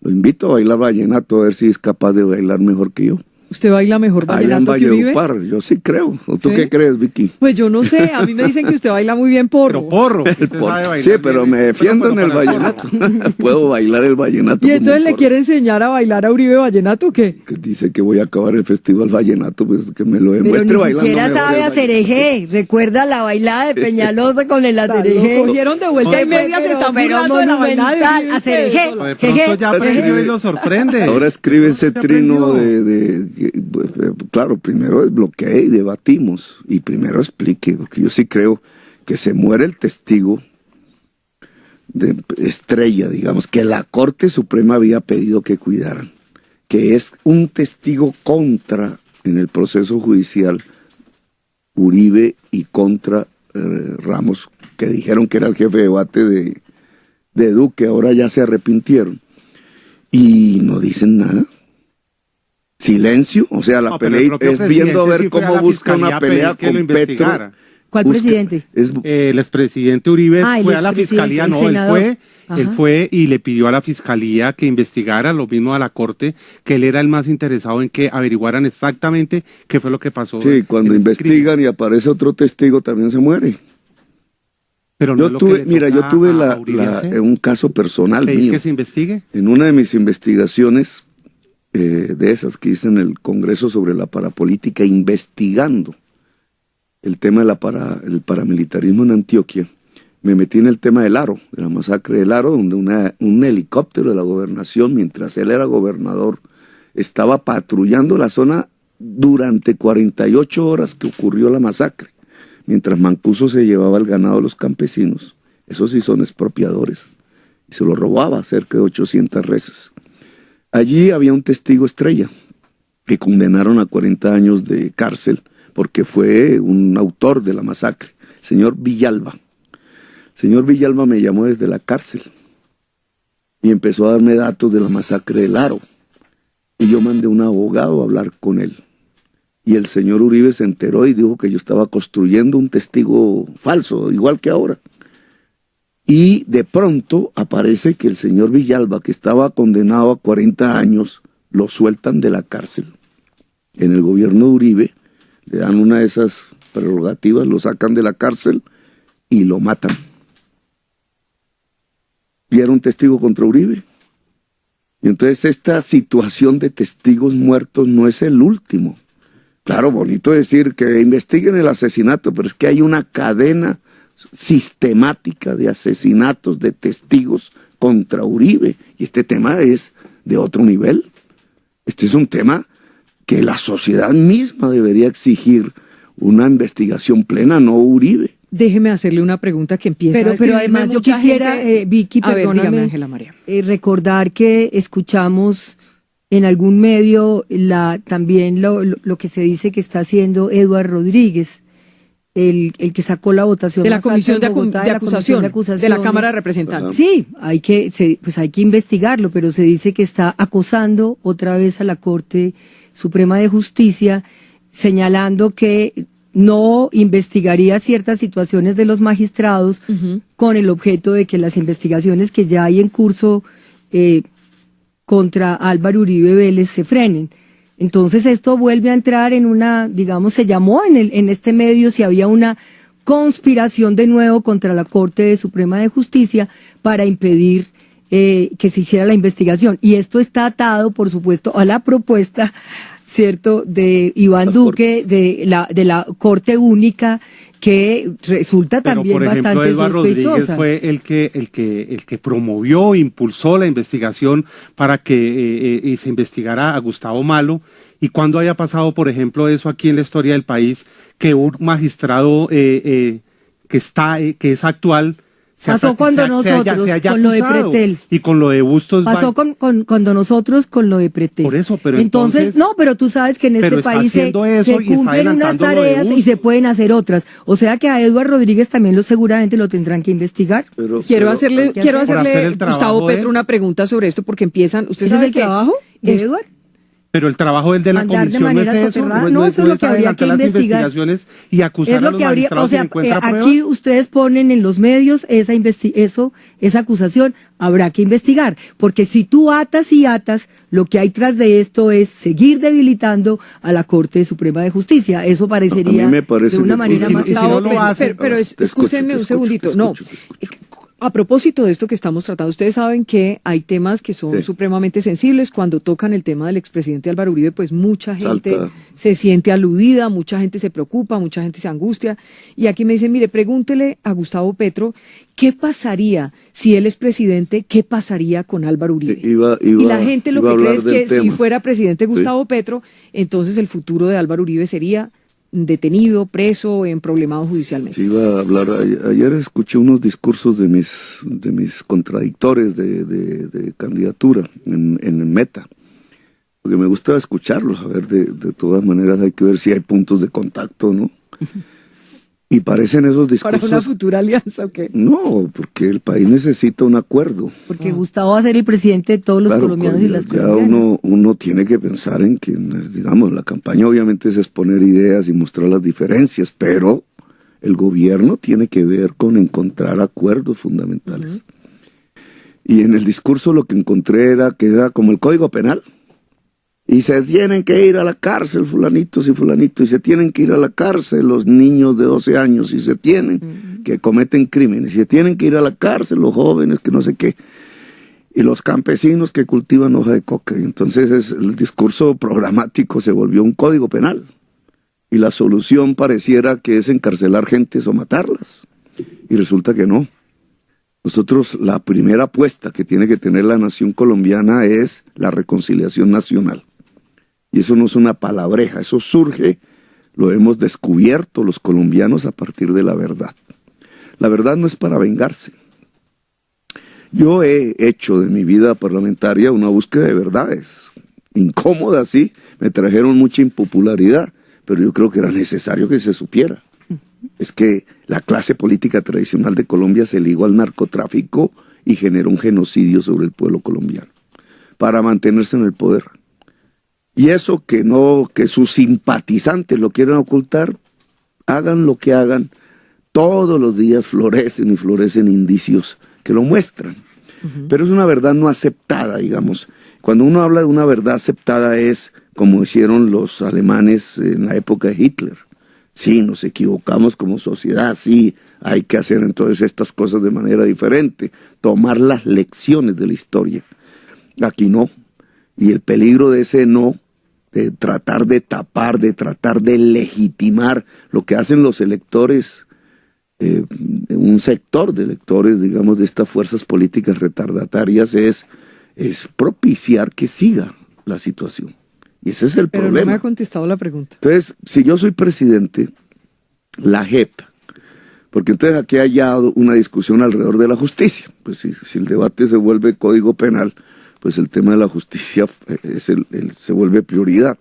Lo invito a bailar vallenato, a ver si es capaz de bailar mejor que yo. ¿Usted baila mejor vallenato que Uribe? Yo sí creo. ¿O tú qué crees, Vicky? Pues yo no sé, a mí me dicen que usted baila muy bien porro. Pero porro. Sí, pero me defiendo en el vallenato. Puedo bailar el vallenato. ¿Y entonces le quiere enseñar a bailar a Uribe vallenato o qué? Que dice que voy a acabar el Festival Vallenato, pues que me lo demuestre bailando. Pero ni siquiera sabe hacer eje. Recuerda la bailada de Peñalosa con el acerejé. Lo cogieron de vuelta y media, se están burlando de la bailada de acerejé. De pronto ya aprendió y lo sorprende. Ahora escribe ese trino claro, primero desbloqueé y debatimos, y primero explique, porque yo sí creo que se muere el testigo de estrella, digamos, que la Corte Suprema había pedido que cuidaran, que es un testigo contra, en el proceso judicial, Uribe y contra Ramos, que dijeron que era el jefe de debate de Duque, ahora ya se arrepintieron, y no dicen nada. Silencio, o sea, la pelea es viendo a ver cómo busca una pelea con Petro. ¿Cuál presidente? El expresidente Uribe fue a la fiscalía, él fue y le pidió a la fiscalía que investigara, lo mismo a la corte, que él era el más interesado en que averiguaran exactamente qué fue lo que pasó. Sí, cuando investigan y aparece otro testigo también se muere. Pero no yo tuve un caso personal mío. ¿Que se investigue? En una de mis investigaciones de esas que hice en el Congreso sobre la parapolítica, investigando el tema del paramilitarismo en Antioquia, me metí en el tema del Aro, de la masacre del Aro, donde un helicóptero de la gobernación, mientras él era gobernador, estaba patrullando la zona durante 48 horas que ocurrió la masacre, mientras Mancuso se llevaba el ganado de los campesinos. Esos sí son expropiadores, y se lo robaba cerca de 800 reses. Allí había un testigo estrella que condenaron a 40 años de cárcel porque fue un autor de la masacre, señor Villalba. El señor Villalba me llamó desde la cárcel y empezó a darme datos de la masacre del Aro. Y yo mandé un abogado a hablar con él. Y el señor Uribe se enteró y dijo que yo estaba construyendo un testigo falso, igual que ahora. Y de pronto aparece que el señor Villalba, que estaba condenado a 40 años, lo sueltan de la cárcel. En el gobierno de Uribe le dan una de esas prerrogativas, lo sacan de la cárcel y lo matan. Y era un testigo contra Uribe. Y entonces esta situación de testigos muertos no es el último. Claro, bonito decir que investiguen el asesinato, pero es que hay una cadena sistemática de asesinatos de testigos contra Uribe, y este tema es de otro nivel. Este es un tema que la sociedad misma debería exigir una investigación plena, no Uribe. Déjeme hacerle una pregunta que empieza pero además yo quisiera, Vicky, perdóname, dígame, Ángela María. Recordar que escuchamos en algún medio también lo que se dice que está haciendo Eduard Rodríguez, el que sacó la votación de la comisión de acusación de la Cámara de Representantes. Sí, hay que investigarlo, pero se dice que está acosando otra vez a la Corte Suprema de Justicia, señalando que no investigaría ciertas situaciones de los magistrados con el objeto de que las investigaciones que ya hay en curso contra Álvaro Uribe Vélez se frenen. Entonces esto vuelve a entrar en se llamó en este medio si había una conspiración de nuevo contra la Corte Suprema de Justicia para impedir que se hiciera la investigación. Y esto está atado, por supuesto, a la propuesta, ¿cierto?, de Iván Duque de la Corte Única, que resulta también bastante Eduardo sospechosa. Rodríguez fue el que promovió, impulsó la investigación para que se investigara a Gustavo Malo. Y cuando haya pasado, por ejemplo, eso aquí en la historia del país, que un magistrado que es actual pasó cuando nosotros con lo de Pretel. Y con lo de Bustos. Pasó cuando nosotros con lo de Pretel. Por eso, pero entonces no, pero tú sabes que en este país se cumplen unas tareas y se pueden hacer otras. O sea que a Eduard Rodríguez también seguramente lo tendrán que investigar. Quiero hacerle Gustavo Petro una pregunta sobre esto, porque empiezan. ¿Usted sabe el trabajo de Eduard? Pero el trabajo de la comisión no es eso, no es lo que habría que investigar y acusar es lo a los que habría, magistrados o sea, si encuentra aquí pruebas. ustedes ponen en los medios esa acusación, habrá que investigar, porque si tú atas, lo que hay tras de esto es seguir debilitando a la Corte Suprema de Justicia. Eso parecería de una manera más pero escúchenme un segundito. A propósito de esto que estamos tratando, ustedes saben que hay temas que son supremamente sensibles. Cuando tocan el tema del expresidente Álvaro Uribe, pues mucha gente se siente aludida, mucha gente se preocupa, mucha gente se angustia. Y aquí me dicen, mire, pregúntele a Gustavo Petro, ¿qué pasaría si él es presidente? ¿Qué pasaría con Álvaro Uribe? Y la gente lo que cree es que si fuera presidente Gustavo Petro, entonces el futuro de Álvaro Uribe sería detenido, preso, emproblemado judicialmente. Sí, iba a hablar. Ayer escuché unos discursos de mis contradictores de candidatura en Meta, porque me gusta escucharlos. A ver, de todas maneras hay que ver si hay puntos de contacto, ¿no? Y parecen esos discursos... ¿Para una futura alianza o qué? No, porque el país necesita un acuerdo. Porque Gustavo va a ser el presidente de todos los colombianos y las colombianas. Uno tiene que pensar en que, digamos, la campaña obviamente es exponer ideas y mostrar las diferencias, pero el gobierno tiene que ver con encontrar acuerdos fundamentales. Y en el discurso lo que encontré era que era como el Código Penal. Y se tienen que ir a la cárcel fulanitos y fulanitos, y se tienen que ir a la cárcel los niños de 12 años, y se tienen que cometen crímenes, y se tienen que ir a la cárcel los jóvenes que no sé qué, y los campesinos que cultivan hoja de coca. Y entonces el discurso programático se volvió un código penal, y la solución pareciera que es encarcelar gentes o matarlas, y resulta que no. Nosotros, la primera apuesta que tiene que tener la nación colombiana es la reconciliación nacional. Y eso no es una palabreja, eso surge, lo hemos descubierto los colombianos a partir de la verdad. La verdad no es para vengarse. Yo he hecho de mi vida parlamentaria una búsqueda de verdades. Incómoda, sí, me trajeron mucha impopularidad, pero yo creo que era necesario que se supiera. Es que la clase política tradicional de Colombia se ligó al narcotráfico y generó un genocidio sobre el pueblo colombiano para mantenerse en el poder. Y eso que sus simpatizantes lo quieren ocultar, hagan lo que hagan, todos los días florecen y florecen indicios que lo muestran. Pero es una verdad no aceptada, digamos. Cuando uno habla de una verdad aceptada es como hicieron los alemanes en la época de Hitler. Sí, nos equivocamos como sociedad, sí, hay que hacer entonces estas cosas de manera diferente, tomar las lecciones de la historia. Aquí no. Y el peligro de ese no, de tratar de tapar, de tratar de legitimar lo que hacen los electores, un sector de electores, digamos, de estas fuerzas políticas retardatarias, es propiciar que siga la situación. Y ese es el problema. Pero no me ha contestado la pregunta. Entonces, si yo soy presidente, la JEP, porque entonces aquí hay ya una discusión alrededor de la justicia, pues si el debate se vuelve código penal, pues el tema de la justicia se vuelve prioridad.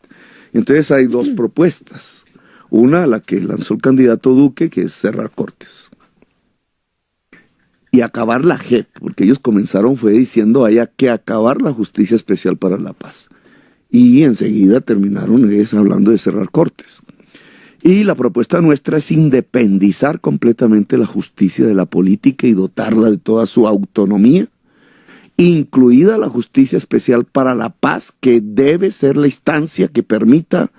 Entonces hay dos propuestas. Una, la que lanzó el candidato Duque, que es cerrar cortes. Y acabar la JEP, porque ellos comenzaron fue diciendo haya que acabar la Justicia Especial para la Paz. Y enseguida terminaron hablando de cerrar cortes. Y la propuesta nuestra es independizar completamente la justicia de la política y dotarla de toda su autonomía, incluida la Justicia Especial para la Paz, que debe ser la instancia que permita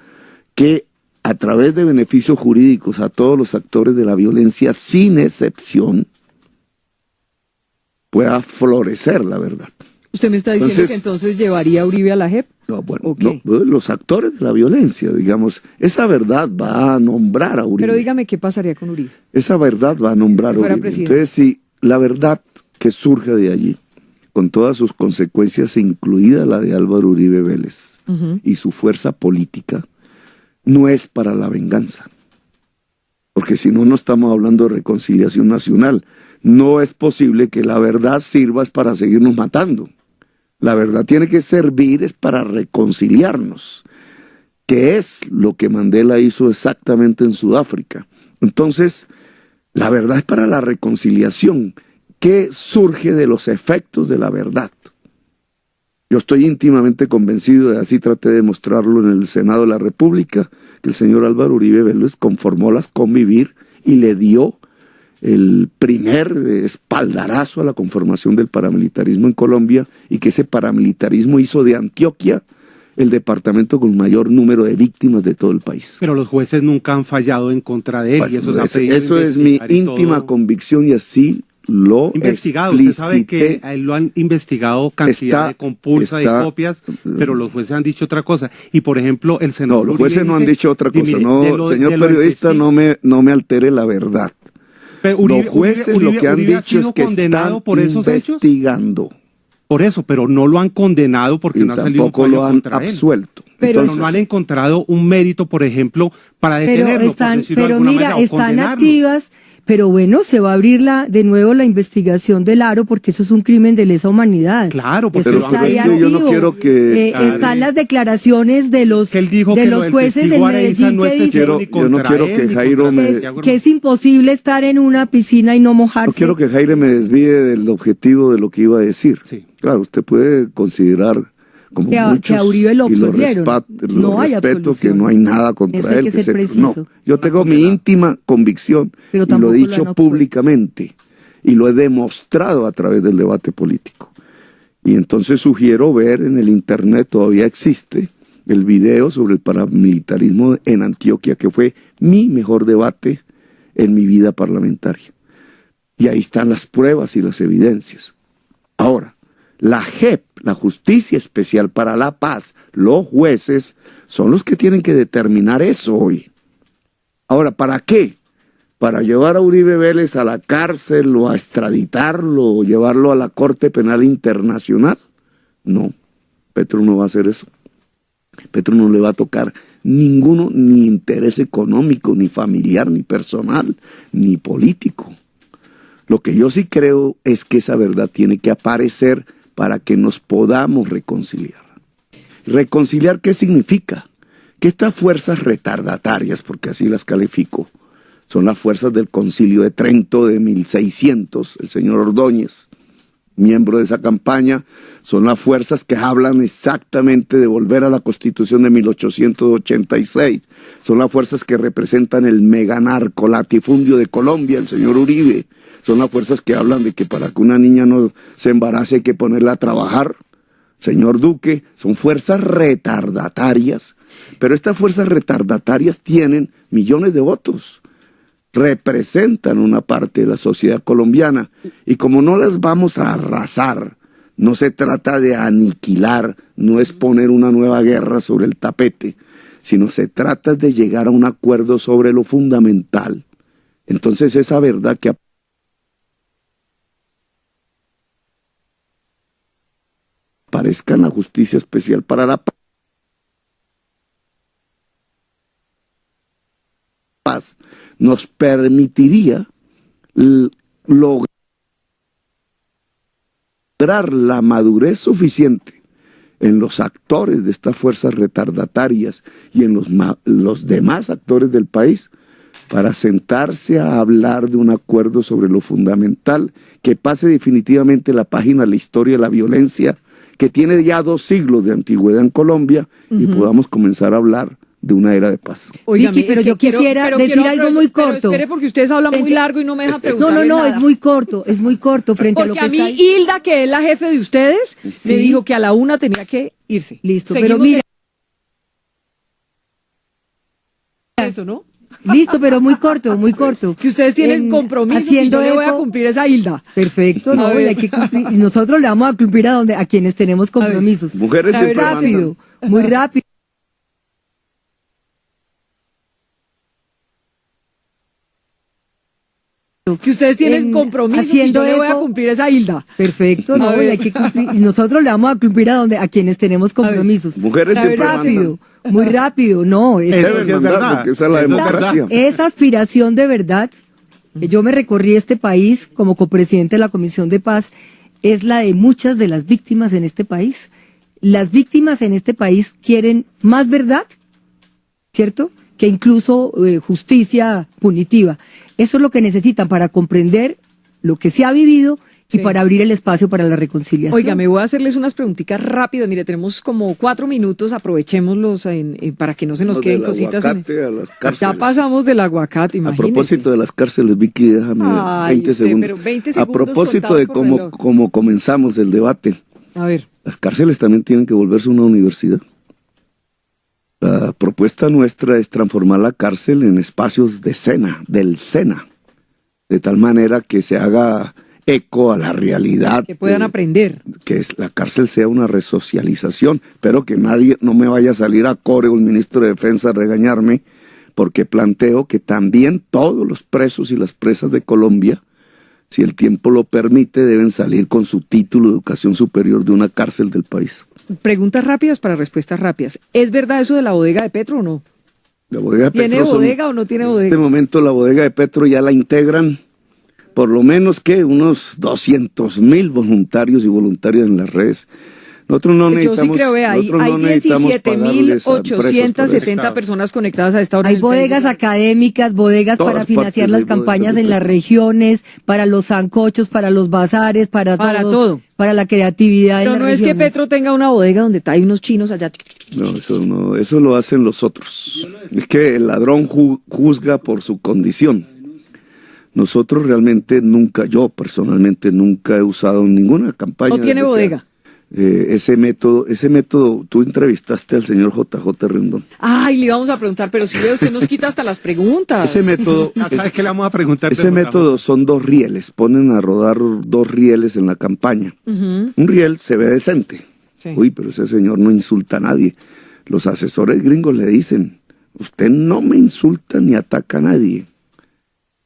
que a través de beneficios jurídicos a todos los actores de la violencia, sin excepción, pueda florecer la verdad. ¿Usted me está diciendo que entonces llevaría a Uribe a la JEP? No, bueno, no, los actores de la violencia, digamos, esa verdad va a nombrar a Uribe. Pero dígame, ¿qué pasaría con Uribe? Esa verdad va a nombrar a Uribe. Presidente. Entonces, si la verdad que surge de allí, con todas sus consecuencias, incluida la de Álvaro Uribe Vélez, y su fuerza política, no es para la venganza. Porque si no, no estamos hablando de reconciliación nacional. No es posible que la verdad sirva para seguirnos matando. La verdad tiene que servir es para reconciliarnos, que es lo que Mandela hizo exactamente en Sudáfrica. Entonces, la verdad es para la reconciliación, que surge de los efectos de la verdad. Yo estoy íntimamente convencido, y así traté de mostrarlo en el Senado de la República, que el señor Álvaro Uribe Vélez conformó las Convivir y le dio el primer espaldarazo a la conformación del paramilitarismo en Colombia, y que ese paramilitarismo hizo de Antioquia el departamento con mayor número de víctimas de todo el país. Pero los jueces nunca han fallado en contra de él. Bueno, y eso es mi íntima convicción, y así lo investigado. explicité. Usted sabe que a él lo han investigado cantidad de compulsa de copias, pero los jueces han dicho otra cosa. Y por ejemplo, el senador No, los jueces no han dicho otra cosa. No, señor periodista, no me altere la verdad. Los jueces lo que han dicho es que están investigando. Por eso, pero no lo han condenado porque no ha salido un fallo lo han contra él. absuelto. Pero no han encontrado un mérito, por ejemplo, para detenerlo, por decirlo de alguna manera, o están condenarlo. activas. Pero bueno, se va a abrir de nuevo la investigación del Aro, porque eso es un crimen de lesa humanidad. Claro, porque eso está ahí activo. Yo no quiero que están las declaraciones de los jueces en Medellín que dicen yo no quiero que Jairo que es imposible estar en una piscina y no mojarse. No quiero que Jairo me desvíe del objetivo de lo que iba a decir. Sí. Claro, usted puede considerar como muchos, que a Uribe lo absolvieron. Lo respeto, que no hay nada contra él. No, yo tengo mi íntima convicción, y lo he dicho públicamente, y lo he demostrado a través del debate político. Y entonces sugiero ver en el internet, todavía existe, el video sobre el paramilitarismo en Antioquia, que fue mi mejor debate en mi vida parlamentaria. Y ahí están las pruebas y las evidencias. Ahora, la JEP, la Justicia Especial para la Paz, los jueces, son los que tienen que determinar eso hoy. Ahora, ¿para qué? ¿Para llevar a Uribe Vélez a la cárcel o a extraditarlo o llevarlo a la Corte Penal Internacional? No, Petro no va a hacer eso. Petro no le va a tocar ninguno, ni interés económico, ni familiar, ni personal, ni político. Lo que yo sí creo es que esa verdad tiene que aparecer para que nos podamos reconciliar. ¿Reconciliar qué significa? Que estas fuerzas retardatarias, porque así las califico, son las fuerzas del Concilio de Trento de 1600, el señor Ordóñez, miembro de esa campaña, son las fuerzas que hablan exactamente de volver a la Constitución de 1886, son las fuerzas que representan el meganarco latifundio de Colombia, el señor Uribe, son las fuerzas que hablan de que para que una niña no se embarace hay que ponerla a trabajar, señor Duque, son fuerzas retardatarias, pero estas fuerzas retardatarias tienen millones de votos, representan una parte de la sociedad colombiana, y como no las vamos a arrasar, no se trata de aniquilar, no es poner una nueva guerra sobre el tapete, sino se trata de llegar a un acuerdo sobre lo fundamental. Entonces esa verdad que aparezca en la Justicia Especial para la Paz nos permitiría lograr demostrar la madurez suficiente en los actores de estas fuerzas retardatarias y en los demás actores del país para sentarse a hablar de un acuerdo sobre lo fundamental que pase definitivamente la página de la historia de la violencia que tiene ya 2 siglos de antigüedad en Colombia y podamos comenzar a hablar de una era de paz. Oiga, Vicky, pero yo quisiera decir algo muy corto. Pero espere, porque ustedes hablan muy largo y no me dejan preguntar. No, nada. es muy corto frente porque a lo que a mí Hilda, que es la jefe de ustedes, me dijo que a la 1 tenía que irse. Listo, pero mire. Eso, ¿no? Listo, pero muy corto. Que ustedes tienen compromisos y yo le voy a cumplir esa Hilda. Perfecto, no, hay que cumplir. Y nosotros le vamos a cumplir a quienes tenemos compromisos. Mujeres siempre rápido, muy rápido. Que ustedes tienen compromisos y yo le voy a cumplir esa Hilda. Perfecto, no, hay que cumplir. Y nosotros le vamos a cumplir a quienes tenemos compromisos. Mujeres siempre rápido, muy rápido, no. Deben mandar, porque esa es la democracia. Esa aspiración de verdad, que yo me recorrí este país como copresidente de la Comisión de Paz, es la de muchas de las víctimas en este país. Las víctimas en este país quieren más verdad, ¿cierto?, que incluso justicia punitiva. Eso es lo que necesitan para comprender lo que se ha vivido y para abrir el espacio para la reconciliación. Oiga, me voy a hacerles unas preguntitas rápidas. Mire, tenemos como 4 minutos, aprovechémoslos para que no se nos queden cositas. A las cárceles. Ya pasamos del aguacate, imagínese. A propósito de las cárceles, Vicky, déjame 20 segundos. Pero 20 segundos. A propósito de cómo comenzamos el debate. A ver. Las cárceles también tienen que volverse una universidad. La propuesta nuestra es transformar la cárcel en espacios de del SENA, de tal manera que se haga eco a la realidad. Que puedan aprender. Que la cárcel sea una resocialización, pero que nadie, no me vaya a salir a coreo el ministro de Defensa a regañarme, porque planteo que también todos los presos y las presas de Colombia, si el tiempo lo permite, deben salir con su título de educación superior de una cárcel del país. Preguntas rápidas para respuestas rápidas. ¿Es verdad eso de la bodega de Petro o no? La bodega de ¿Tiene Petro bodega o no tiene bodega? En este momento la bodega de Petro ya la integran por lo menos que unos 200,000 voluntarios y voluntarias en las redes. Nosotros no necesitamos. Yo sí creo, hay 17.870 personas conectadas a esta hora. Hay bodegas académicas, bodegas para financiar las campañas en las regiones, para los sancochos, para los bazares, para todo. Para la creatividad. Pero no es que Petro tenga una bodega donde hay unos chinos allá. No, eso lo hacen los otros. Es que el ladrón juzga por su condición. Nosotros realmente yo personalmente nunca he usado ninguna campaña. ¿No tiene bodega? Ese método, tú entrevistaste al señor JJ Rendón. Ay, le íbamos a preguntar, pero si veo, usted nos quita hasta las preguntas. Ese método, ¿sabes qué le vamos a preguntar? Ese método son 2 rieles, ponen a rodar 2 rieles en la campaña. Un riel se ve decente. Sí. Uy, pero ese señor no insulta a nadie. Los asesores gringos le dicen, usted no me insulta ni ataca a nadie.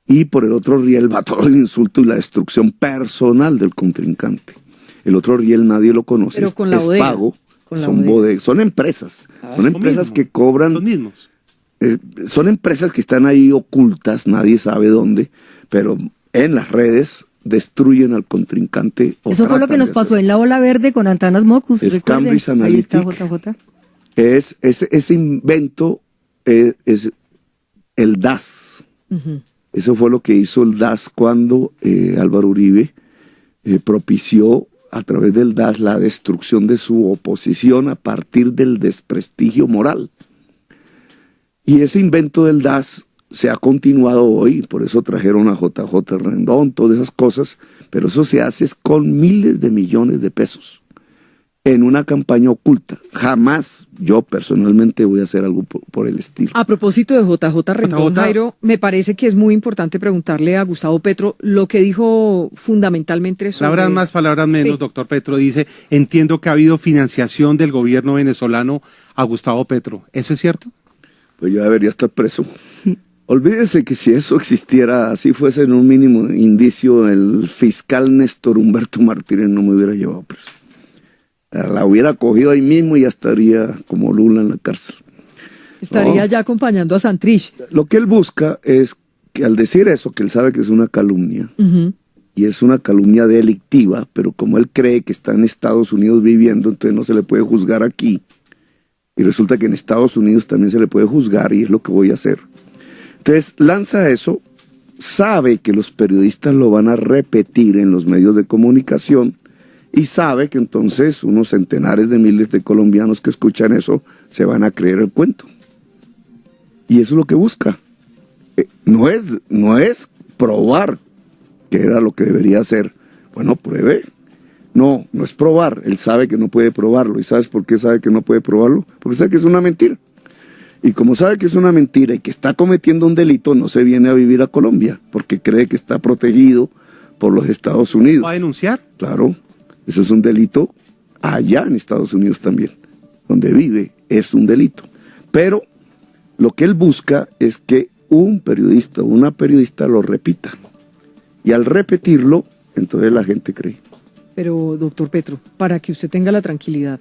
Y por el otro riel va todo el insulto y la destrucción personal del contrincante. El otro riel nadie lo conoce, pero con la es bodega, pago, son bodegas, son empresas, son empresas que cobran, los mismos. Son empresas que están ahí ocultas, nadie sabe dónde, pero en las redes destruyen al contrincante. Eso fue lo que nos pasó en la Ola Verde con Antanas Mocus. Es Cambridge Analytica. Ahí está JJ. Ese invento es el DAS. Eso fue lo que hizo el DAS cuando Álvaro Uribe propició a través del DAS la destrucción de su oposición a partir del desprestigio moral. Y ese invento del DAS se ha continuado hoy, por eso trajeron a JJ Rendón, todas esas cosas, pero eso se hace con miles de millones de pesos en una campaña oculta. Jamás yo personalmente voy a hacer algo por el estilo. A propósito de JJ Rendón, Jairo, me parece que es muy importante preguntarle a Gustavo Petro lo que dijo fundamentalmente sobre... Palabras más, palabras menos, sí. Doctor Petro dice, entiendo que ha habido financiación del gobierno venezolano a Gustavo Petro. ¿Eso es cierto? Pues yo debería estar preso. Olvídese que si eso existiera, así fuese en un mínimo indicio, el fiscal Néstor Humberto Martínez no me hubiera llevado preso. La hubiera cogido ahí mismo y ya estaría como Lula en la cárcel. Estaría ya acompañando a Santrich. Lo que él busca es que al decir eso, que él sabe que es una calumnia, y es una calumnia delictiva, pero como él cree que está en Estados Unidos viviendo, entonces no se le puede juzgar aquí. Y resulta que en Estados Unidos también se le puede juzgar, y es lo que voy a hacer. Entonces lanza eso, sabe que los periodistas lo van a repetir en los medios de comunicación, y sabe que entonces unos centenares de miles de colombianos que escuchan eso se van a creer el cuento. Y eso es lo que busca. No es probar que era lo que debería hacer. Bueno, pruebe. No es probar. Él sabe que no puede probarlo. ¿Y sabes por qué sabe que no puede probarlo? Porque sabe que es una mentira. Y como sabe que es una mentira y que está cometiendo un delito, no se viene a vivir a Colombia, porque cree que está protegido por los Estados Unidos. ¿Va a denunciar? Claro. Eso es un delito allá en Estados Unidos también. Donde vive es un delito. Pero lo que él busca es que un periodista o una periodista lo repita. Y al repetirlo, entonces la gente cree. Pero, doctor Petro, para que usted tenga la tranquilidad,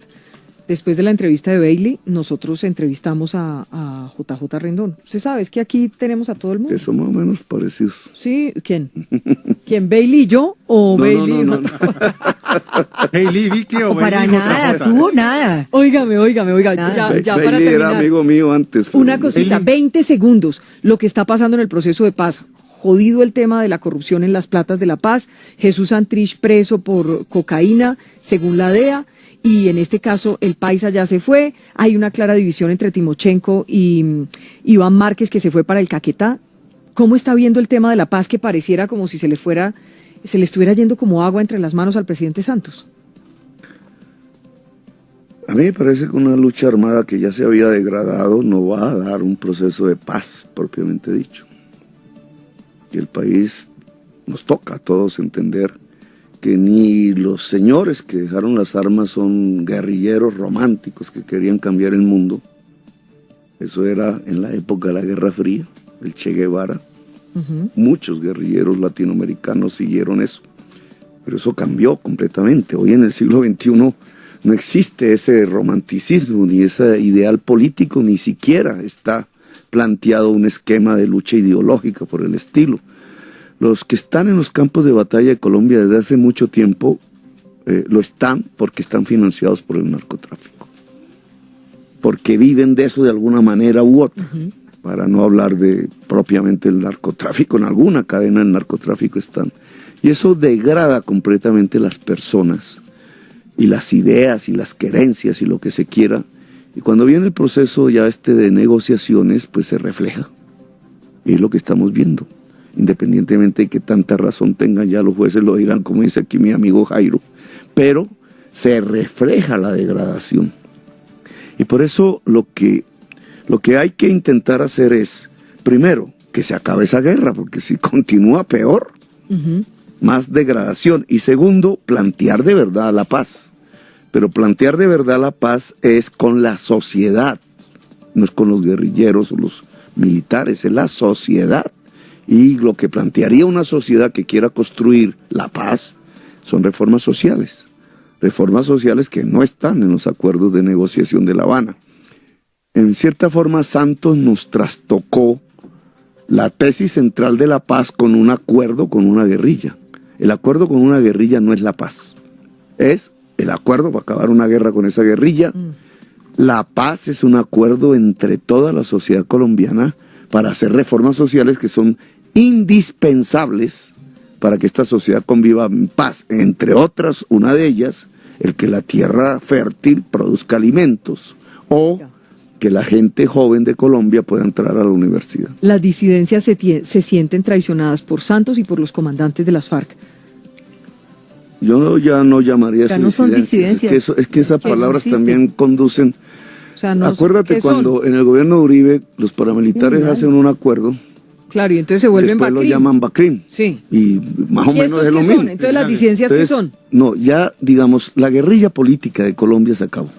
después de la entrevista de Bailey, nosotros entrevistamos a JJ Rendón. Usted sabe, es que aquí tenemos a todo el mundo. Que son más o menos parecidos. Sí, ¿quién? ¿Quién, Bailey y yo o Bailey? No. Bailey, Vicky o para Bailey, nada, tú nada. Óigame. Ya Bailey para terminar. Era amigo mío antes. Una cosita, 20 segundos. Lo que está pasando en el proceso de paz. Jodido el tema de la corrupción en las platas de La Paz. Jesús Santrich preso por cocaína, según la DEA. Y en este caso el Paisa ya se fue. Hay una clara división entre Timochenko y Iván Márquez, que se fue para el Caquetá. ¿Cómo está viendo el tema de La Paz, que pareciera como si se le estuviera yendo como agua entre las manos al presidente Santos? A mí me parece que una lucha armada que ya se había degradado no va a dar un proceso de paz, propiamente dicho. Y el país, nos toca a todos entender que ni los señores que dejaron las armas son guerrilleros románticos que querían cambiar el mundo. Eso era en la época de la Guerra Fría, el Che Guevara. Muchos guerrilleros latinoamericanos siguieron eso. Pero eso cambió completamente. Hoy en el siglo XXI no existe ese romanticismo ni ese ideal político, ni siquiera está planteado un esquema de lucha ideológica por el estilo. Los que están en los campos de batalla de Colombia desde hace mucho tiempo lo están porque están financiados por el narcotráfico, porque viven de eso de alguna manera u otra, para no hablar de propiamente el narcotráfico. En alguna cadena del narcotráfico están, y eso degrada completamente las personas y las ideas y las querencias y lo que se quiera. Y cuando viene el proceso ya de negociaciones, pues se refleja. Y es lo que estamos viendo. Independientemente de que tanta razón tengan, ya los jueces lo dirán, como dice aquí mi amigo Jairo. Pero se refleja la degradación. Y por eso lo que hay que intentar hacer es, primero, que se acabe esa guerra, porque si continúa peor, más degradación. Y segundo, plantear de verdad la paz. Pero plantear de verdad la paz es con la sociedad, no es con los guerrilleros o los militares, es la sociedad. Y lo que plantearía una sociedad que quiera construir la paz son reformas sociales que no están en los acuerdos de negociación de La Habana. En cierta forma, Santos nos trastocó la tesis central de la paz con un acuerdo con una guerrilla. El acuerdo con una guerrilla no es la paz, es el acuerdo para acabar una guerra con esa guerrilla. La paz es un acuerdo entre toda la sociedad colombiana para hacer reformas sociales que son indispensables para que esta sociedad conviva en paz. Entre otras, una de ellas, el que la tierra fértil produzca alimentos o que la gente joven de Colombia pueda entrar a la universidad. Las disidencias se sienten traicionadas por Santos y por los comandantes de las FARC. Yo ya no llamaría eso no son disidencias. Es que esas palabras también conducen. O sea, no, acuérdate cuando en el gobierno de Uribe los paramilitares hacen un acuerdo. Claro, y entonces se vuelven Después BACRIM. lo llaman BACRIM. Sí. Y más o menos es lo mismo. Entonces, ¿las disidencias qué son? No, ya, digamos, la guerrilla política de Colombia se acabó.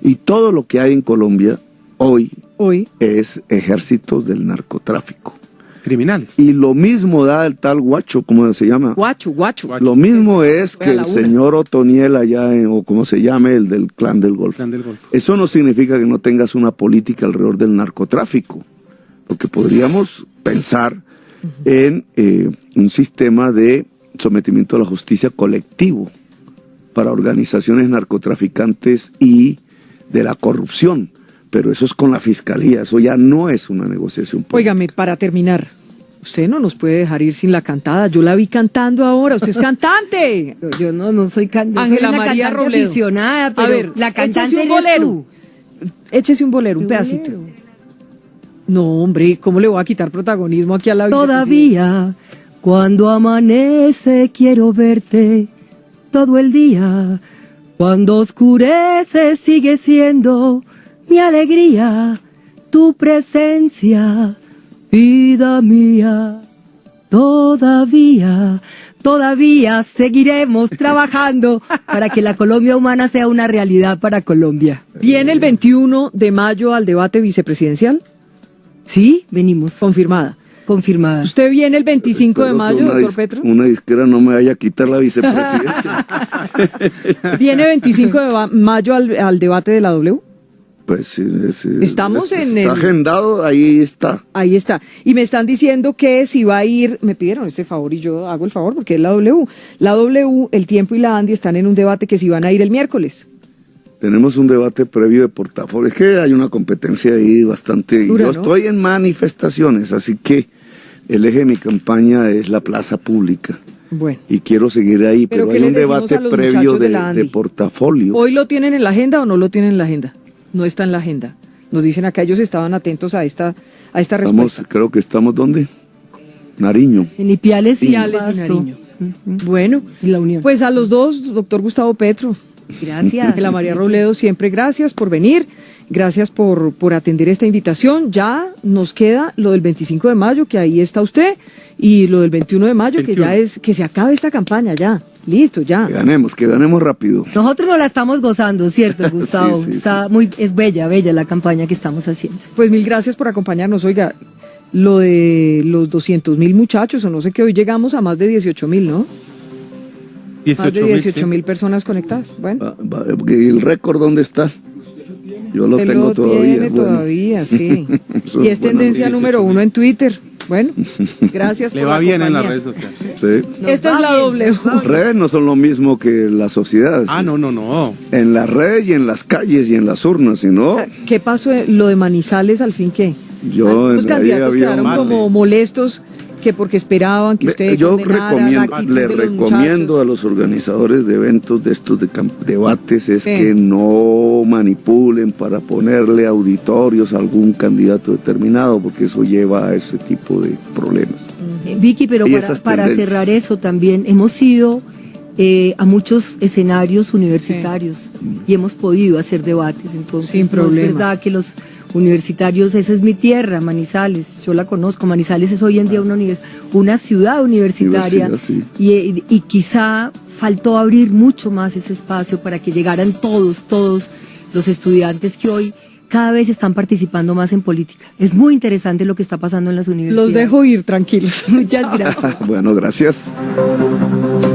Y todo lo que hay en Colombia hoy es ejércitos del narcotráfico. Criminales. Y lo mismo da el tal Guacho, ¿cómo se llama? Guacho. Lo mismo es que el señor Otoniel allá, o como se llame, el del Clan del Golfo. Eso no significa que no tengas una política alrededor del narcotráfico, porque podríamos pensar en un sistema de sometimiento a la justicia colectivo para organizaciones narcotraficantes y de la corrupción, pero eso es con la fiscalía, eso ya no es una negociación política. Óigame, para terminar, usted no nos puede dejar ir sin la cantada. Yo la vi cantando ahora. Usted es cantante. Yo no soy cantante. Ángela soy una María cantante Robledo. aficionada, pero a ver, la cantante échese un eres bolero. tú. Échese un bolero, un pedacito. Bolero. No, hombre, ¿cómo le voy a quitar protagonismo aquí a la vicepresidenta? Todavía, cuando amanece, quiero verte todo el día. Cuando oscurece, sigue siendo mi alegría, tu presencia, vida mía. Todavía seguiremos trabajando para que la Colombia humana sea una realidad para Colombia. ¿Viene el 21 de mayo al debate vicepresidencial? Sí, venimos. Confirmada. Confirmada. ¿Usted viene el 25 de mayo, doctor Petro? Una disquera no me vaya a quitar la vicepresidenta. ¿Viene 25 de mayo al debate de la W? Pues sí, Estamos en está agendado, ahí está. Ahí está. Y me están diciendo que si va a ir, me pidieron este favor y yo hago el favor porque es la W. La W, El Tiempo y la Andi están en un debate que si van a ir el miércoles. Tenemos un debate previo de portafolio. Es que hay una competencia ahí bastante... Dura, yo ¿no? estoy en manifestaciones, así que el eje de mi campaña es la plaza pública. Bueno. Y quiero seguir ahí, pero ¿qué hay les un decimos debate a los previo muchachos de la Andi? de portafolio. ¿Hoy lo tienen en la agenda o no lo tienen en la agenda? No está en la agenda. Nos dicen acá, ellos estaban atentos a esta respuesta. Creo que estamos, ¿dónde? Nariño. En Ipiales y Ipiales y Pasto. Nariño. Bueno, Y la Unión. pues a los dos, doctor Gustavo Petro, Gracias. Ángela María Robledo, siempre gracias por venir, gracias por atender esta invitación. Ya nos queda lo del 25 de mayo, que ahí está usted, y lo del 21 de mayo, 21. que ya es, que se acabe esta campaña ya. Listo, ya. Que ganemos rápido. Nosotros nos la estamos gozando, ¿cierto, Gustavo? Sí, Está sí. es bella la campaña que estamos haciendo. Pues mil gracias por acompañarnos. Oiga, lo de los 200.000 muchachos, o no sé qué, hoy llegamos a más de 18.000, ¿no? Más de 18.000 personas conectadas. Bueno. ¿Y el récord dónde está? Yo lo Usted tengo lo todavía. tiene todavía, sí. Eso Y es es buena tendencia noticia. número 1 en Twitter. Bueno, gracias Le por va la bien en las compañía. redes sociales. Sí. Esta es la W. Las redes no son lo mismo que la sociedad. Ah, no. En las redes y en las calles y en las urnas, sino ¿Qué pasó? ¿Lo de Manizales al fin qué? yo Los en ahí candidatos había quedaron un- como molestos que porque esperaban que usted Yo condenara la actitud le de los recomiendo muchachos. a los organizadores de eventos de estos debates es Sí. que no manipulen para ponerle auditorios a algún candidato determinado, porque eso lleva a ese tipo de problemas. Vicky, pero Y para, esas para tendencias. cerrar eso también, hemos ido a muchos escenarios universitarios y hemos podido hacer debates, entonces Sin no problema. es verdad que los universitarios, esa es mi tierra, Manizales, yo la conozco, Manizales es hoy en día una ciudad universitaria Universidad, y quizá faltó abrir mucho más ese espacio para que llegaran todos los estudiantes que hoy cada vez están participando más en política. Es muy interesante lo que está pasando en las universidades. Los dejo ir tranquilos. Muchas gracias. Bueno, gracias.